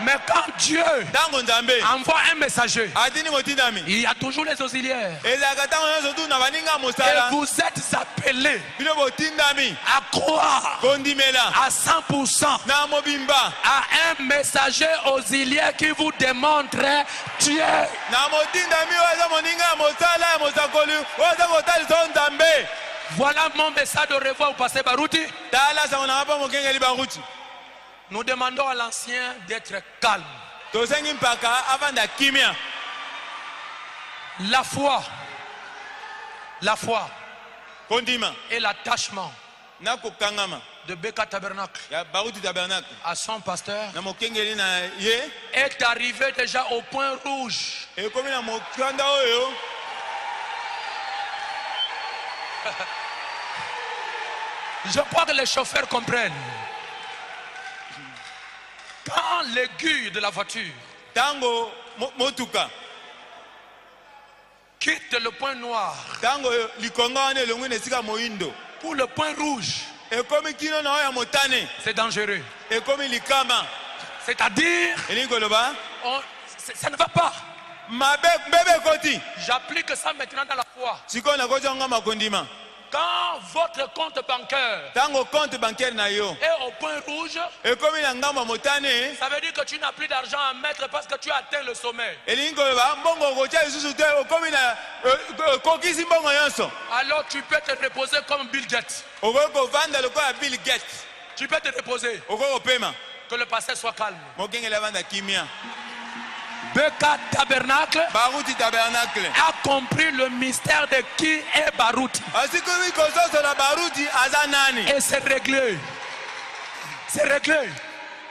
Mais quand Dieu
ntango nzambe
envoie un messager,
atindi motindami,
il y a toujours les auxiliaires.
ezalaka ntango nyonso tu na baninga
Et
mosala
vous êtes appelés
bino botindami
à croire
kondimela
à 100%
na mobimba
à un messager auxiliaire qui vous démontre Dieu.
na motindami oyo eza moninga ya mosala ya mosakoli oyo aza kotalisa oyo nzambe.
Voilà mon message de revoir au pasteur Baruti.
tala sango nanga mpo mokengeli baruti.
Nous demandons à l'ancien d'être calme.
tosengi mpaka avanda kimia.
La foi
kondima
et l'attachement
na kokangama
de Beka Tabernacle
ya baruti tabernacle
à son pasteur
na mokengeli na ye
est arrivé déjà au point rouge.
ekomi na mokanda oyo
Je crois que les chauffeurs comprennent. Quand l'aiguille de la voiture
tango motuka
quitte le point noir
tango likonga wana elongwi na esika moyindo
pour le point rouge,
ekomi kino na oyo ya motane
c'est dangereux.
ekomi likama.
C'est-à-dire,
elingi koloba
ça ne va pas.
mabe mbebe ekoti.
J'applique ça maintenant dans la foi.
sikoyo nakoti yango makondima.
Quand votre compte bancaire
tango compte bancaire na yo
est au point rouge,
ekomi na ngambo motane,
ça veut dire que tu n'as plus d'argent à mettre parce que tu as atteint le sommet.
elingi koloba mbongo kotia lisusu te okomi na kokisi mbongo nyonso.
Alors tu peux te reposer comme Bill Gates.
Okoki kovanda lokola Bill Gates.
Tu peux te reposer.
Okoki kopema.
Que le pasteur soit calme.
Mokengeli avanda kimia.
Beka Tabernacle
Baruti Tabernacle
a compris le mystère de qui est Baruti.
asikomi kozoso na Baruti aza nani.
Et c'est réglé. C'est réglé.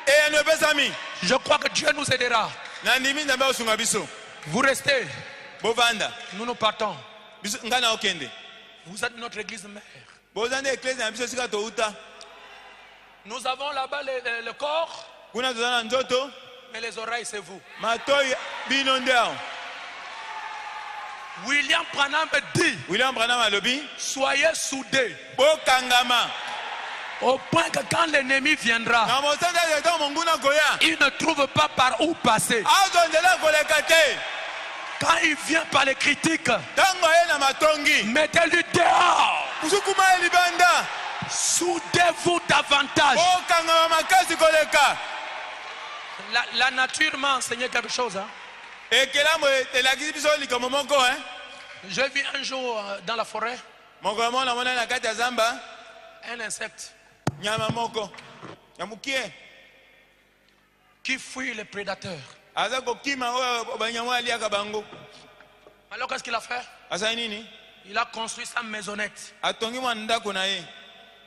Et ne besami.
Je crois que Dieu nous aidera.
Nandimi nzambe osunga biso.
Vous restez.
Bovanda.
Nous partons.
Biso ngana okende.
Vous êtes notre église mère.
Bozande église na biso sika touta.
Nous avons là-bas le corps.
Kuna tozana nzoto.
Mais les oreilles, c'est vous.
Matoyi binondeo.
William Branham dit,
William Branham alobi,
soyez soudés.
Bokangama.
Au point que quand l'ennemi viendra,
Na mosanda yeto monguna koya.
il ne trouve pas par où passer.
Azondela koleka te.
Quand il vient par les critiques,
Tango ye na matongi.
mettez-lui dehors.
Musukuma libanda.
Soudez-vous davantage.
Bokangama makasi koleka.
La nature m'a enseigné quelque chose. Hein?
Et que là,
J'ai vu un jour dans la forêt un insecte qui fuit les prédateurs. Alors qu'est-ce qu'il a fait? Il a construit sa maisonnette.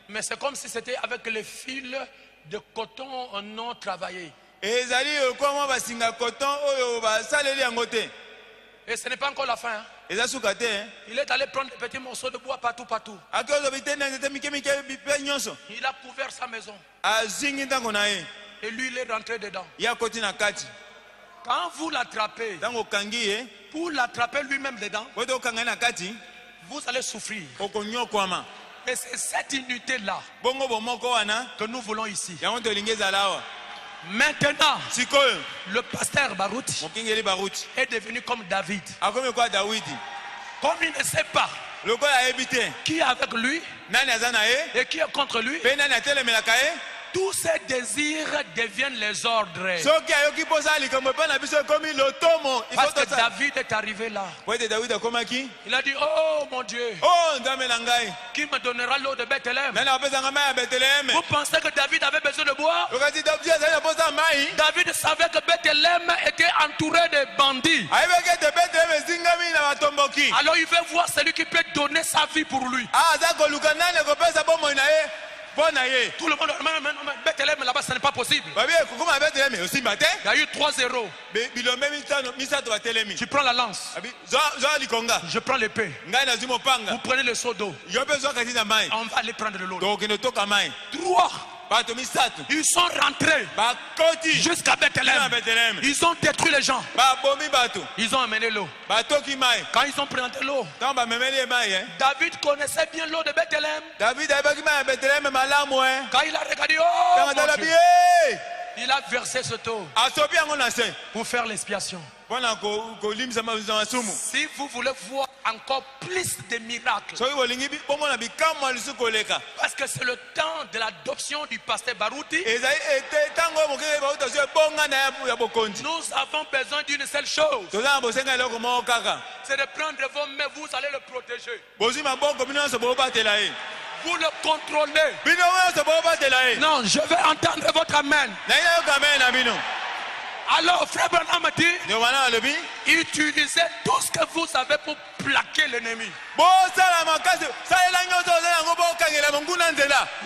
Mais c'est comme si c'était avec les fils de coton non travaillés. Et ce n'est pas encore la fin. Hein? Il est allé prendre des petits morceaux de bois partout. Il a couvert sa maison. Et lui, il est rentré dedans. Quand vous l'attrapez, pour l'attraper lui-même dedans, vous allez souffrir. Et c'est cette unité-là que nous voulons ici. Maintenant, le pasteur Baruti est devenu comme David. Comme il ne sait pas qui est avec lui et qui est contre lui, tous ses désirs deviennent les ordres. Parce que David est arrivé là. Il a dit, oh mon Dieu, qui me donnera l'eau de Bethléem? Vous pensez que David avait besoin de boire? David savait que Bethléem était entouré de bandits. Alors il veut voir celui qui peut donner sa vie pour lui. Tout le monde, Bethléem là-bas, ce n'est pas possible. Il y a eu 3-0. Tu prends la lance. Je prends l'épée. Vous prenez le seau d'eau. On va aller prendre de l'eau. 3. Ils sont rentrés jusqu'à Bethléem. Ils ont détruit les gens. Ils ont amené l'eau. Quand ils ont présenté l'eau, David connaissait bien l'eau de Bethléem. Quand il a regardé, oh mon Dieu, il a versé ce eau pour faire l'expiation. Si vous voulez voir encore plus de miracles, parce que c'est le temps de l'adoption du pasteur Baruti, nous avons besoin d'une seule chose, c'est de prendre vos mains, vous allez le protéger. Vous le contrôlez. Non, je vais entendre votre amen. Alors, frère Branham me dit, utilisez tout ce que vous avez pour plaquer l'ennemi.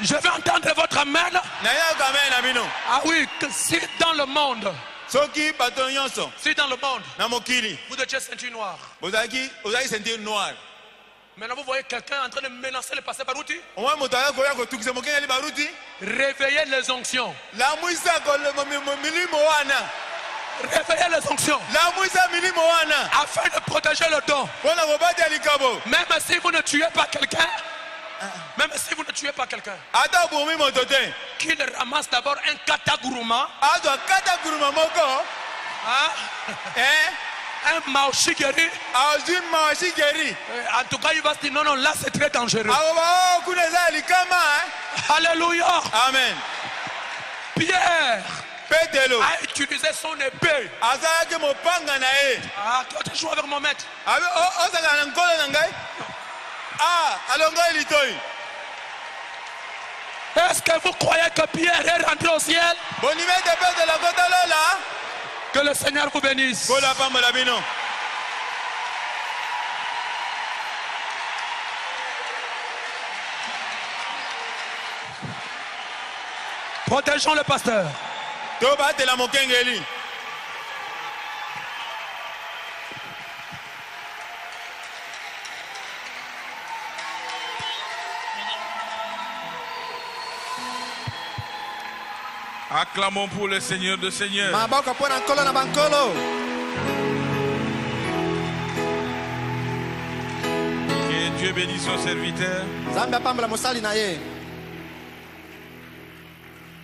Je vais entendre votre amen. Ah oui, si dans le monde, vous étiez ceinture noire. Maintenant, vous voyez quelqu'un en train de menacer le pasteur Baruti. Réveillez les onctions. Réveillez les onctions afin de protéger le don. Même si vous ne tuez pas quelqu'un, qu'il ramasse d'abord un katagouruma.
un Maoshi guéri. En tout cas, il va se dire non, non, là c'est très dangereux. Alléluia.
Amen.
Pierre a utilisé son épée. Ah, toi tu joues avec mon maître. Est-ce que vous croyez que Pierre est rentré au ciel? Que le Seigneur vous bénisse. Protégeons le pasteur.
Acclamons pour le Seigneur de Seigneurs. Que Dieu bénisse son serviteur.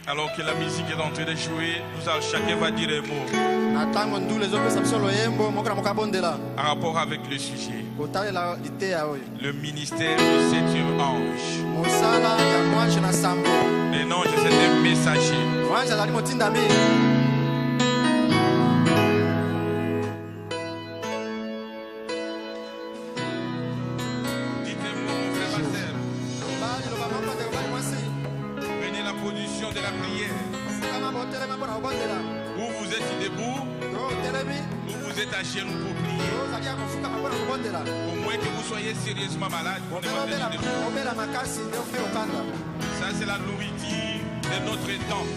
Alors que la musique est en train de jouer, chacun va dire un mot en rapport avec le sujet. Le ministère du 7e ange. Un ange, c'est un messager. Dites-moi, mon frère pasteur. Prenez la position de la prière. Où vous êtes debout, où vous êtes à genoux pour prier. Au moins que vous soyez sérieusement malade. Ça, c'est la nourriture de notre temps.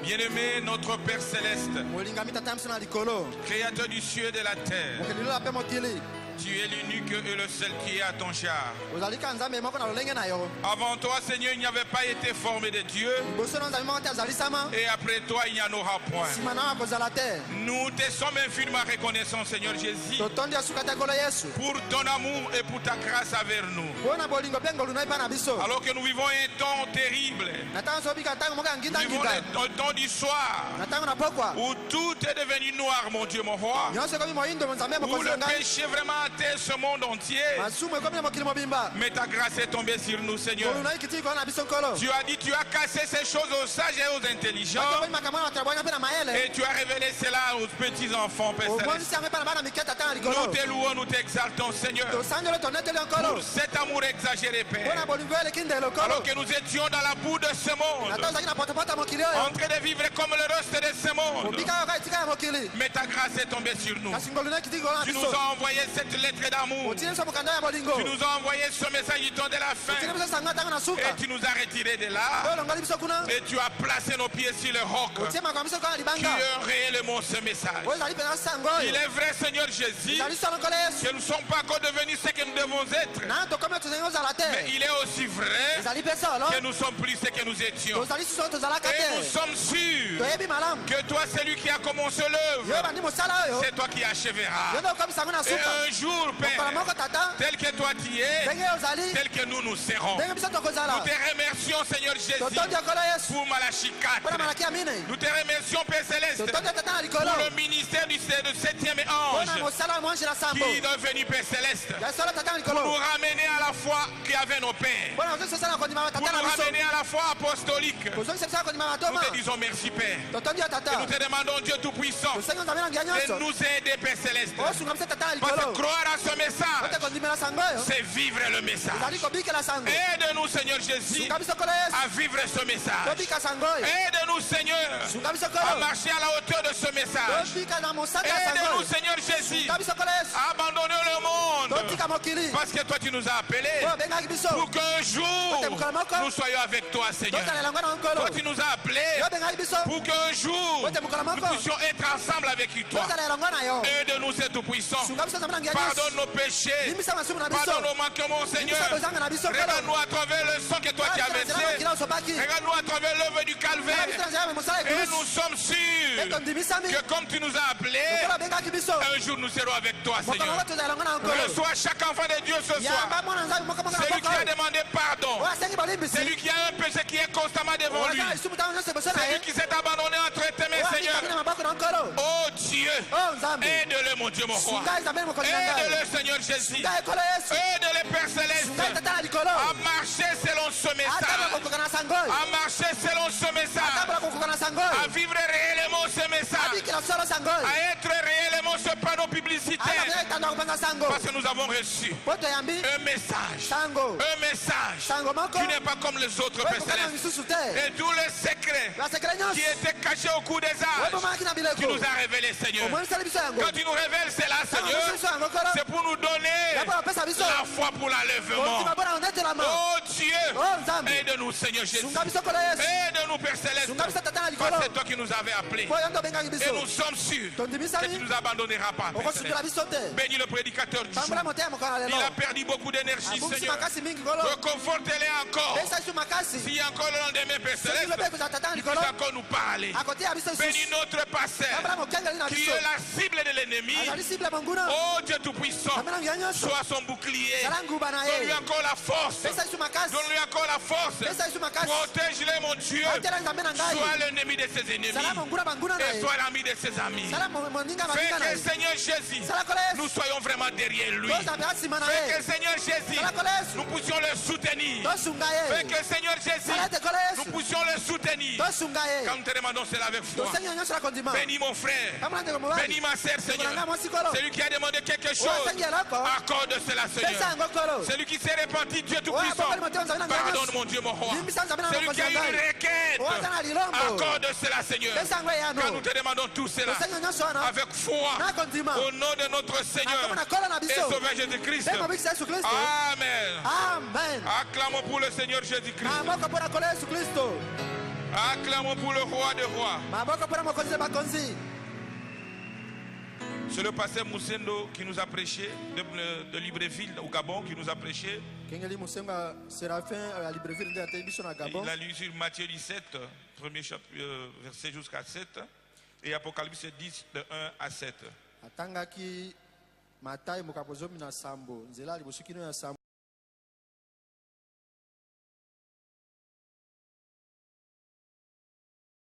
Bien-aimé, notre Père Céleste, Créateur du ciel et de la terre, Tu es l'unique et le seul qui est à ton char. Avant toi, Seigneur, il n'y avait pas été formé de Dieu. Et après toi, il n'y en aura point. Nous te sommes infiniment reconnaissants, Seigneur Jésus, pour ton amour et pour ta grâce envers nous. Alors que nous vivons un temps terrible, nous vivons un temps du soir, où tout est devenu noir, mon Dieu, mon roi, où le péché vraiment atteint ce monde entier. Mais ta grâce est tombée sur nous, Seigneur. Tu as dit, tu as cassé ces choses aux sages et aux intelligents, et tu as révélé cela aux petits enfants, Père Céleste. Nous te louons, nous t'exaltons, Seigneur, pour cet amour exagéré, Père. Alors que nous étions dans la boue de ce monde, en train de vivre comme le reste de ce monde, mais ta grâce est tombée sur nous. Tu nous as envoyé cette lettre d'amour. Tu nous as envoyé ce message du temps de la fin. Et tu nous as retirés de là. Et tu as placé nos pieds sur le roc qui est réellement ce message. Il est vrai, Seigneur Jésus, que nous ne sommes pas encore devenus ce que nous devons être. Mais il est aussi vrai que nous sommes plus ce que nous étions. Et nous sommes sûrs que toi, celui qui a commencé l'œuvre, c'est toi qui achèveras. Et un jour, Père, tel que toi tu es, tel que nous serons. Nous te remercions, Seigneur Jésus, pour Malachie 4. Nous te remercions, Père Céleste, pour le ministère du 7e ange qui est devenu, Père Céleste, pour nous ramener à la foi qui avait nos pères, pour nous ramener à la foi apostolique. Nous te disons merci, Père. Et nous te demandons, Dieu Tout-Puissant, de nous aider, Père Céleste. Parce que croire à ce message, c'est vivre le message. Aide-nous, Seigneur Jésus, à vivre ce message. Aide-nous, Seigneur, à marcher à la hauteur de ce message. Aide-nous, Seigneur Jésus, à abandonner le monde. Parce que toi, tu nous as appelés pour qu'un jour, nous soyons avec toi, Seigneur. Toi, tu nous as appelés pour qu'un jour, nous puissions être ensemble avec toi. Aide-nous, c'est tout-puissant. Pardonne nos péchés. Pardonne nos manquements, Seigneur. Regarde-nous à travers le sang que toi tu as versé. Regarde-nous à travers l'œuvre du calvaire. Et nous sommes sûrs que comme tu nous as appelés, un jour nous serons avec toi, Seigneur. Reçois chaque enfant de Dieu ce soir. Celui qui a demandé pardon. Celui qui a un péché qui est constamment devant lui. Celui qui s'est abandonné entre tes mains, Seigneur. Oh Dieu, aide-le, mon Dieu, mon roi. Aide-le, Seigneur Jésus. Aide-le, Père Céleste, à marcher selon ce message. À marcher selon ce message. À vivre réellement ce message. À être réellement ce panneau publicitaire. Parce que nous avons reçu un message. Un message qui n'est pas comme les autres, Père Céleste. Et tous les secrets qui étaient cachés au cours des âges, tu nous as révélé, Seigneur. Quand tu nous révèles cela, Seigneur, c'est pour nous donner la foi pour l'enlèvement. Oh Dieu, aide-nous, Seigneur Jésus. Aide-nous, Père Céleste, parce que c'est toi qui nous avais appelés. Et nous sommes sûrs que tu ne nous abandonneras pas, Père Céleste. Bénis le prédicateur du jour. Il a perdu beaucoup d'énergie, Seigneur. Reconforte-les encore. S'il y a encore le lendemain, Père Céleste, il puisse encore nous parler. Bénis notre pasteur, qui est la cible de l'ennemi. Oh Dieu Tout-Puissant, sois son bouclier. Donne-lui encore la force. Donne-lui encore la force. Protège-le, mon Dieu. Sois l'ennemi de ses ennemis. Et sois l'ami de ses amis. Fais que Seigneur Jésus, nous soyons vraiment derrière lui. Fais que Seigneur Jésus, nous puissions le soutenir. Fais que Seigneur Jésus, nous puissions le soutenir. Quand nous te demandons cela avec foi. Bénis mon frère. Bénis ma sœur, Seigneur. Celui qui a demandé quelque chose, accorde cela, Seigneur. Celui qui s'est repenti, Dieu Tout-Puissant, pardonne, mon Dieu, mon roi. Celui qui a eu une requête, accorde cela, Seigneur. Quand nous te demandons tout cela avec foi, au nom de notre Seigneur et Sauveur Jésus-Christ. Amen. Acclamons pour le Seigneur Jésus-Christ. Acclamons pour le roi des rois. C'est le pasteur Moussendo qui nous a prêché de Libreville au Gabon, qui nous a prêché. Il a lu sur Matthieu 17, premier chapitre, verset jusqu'à 7, et Apocalypse 10, de 1 à 7.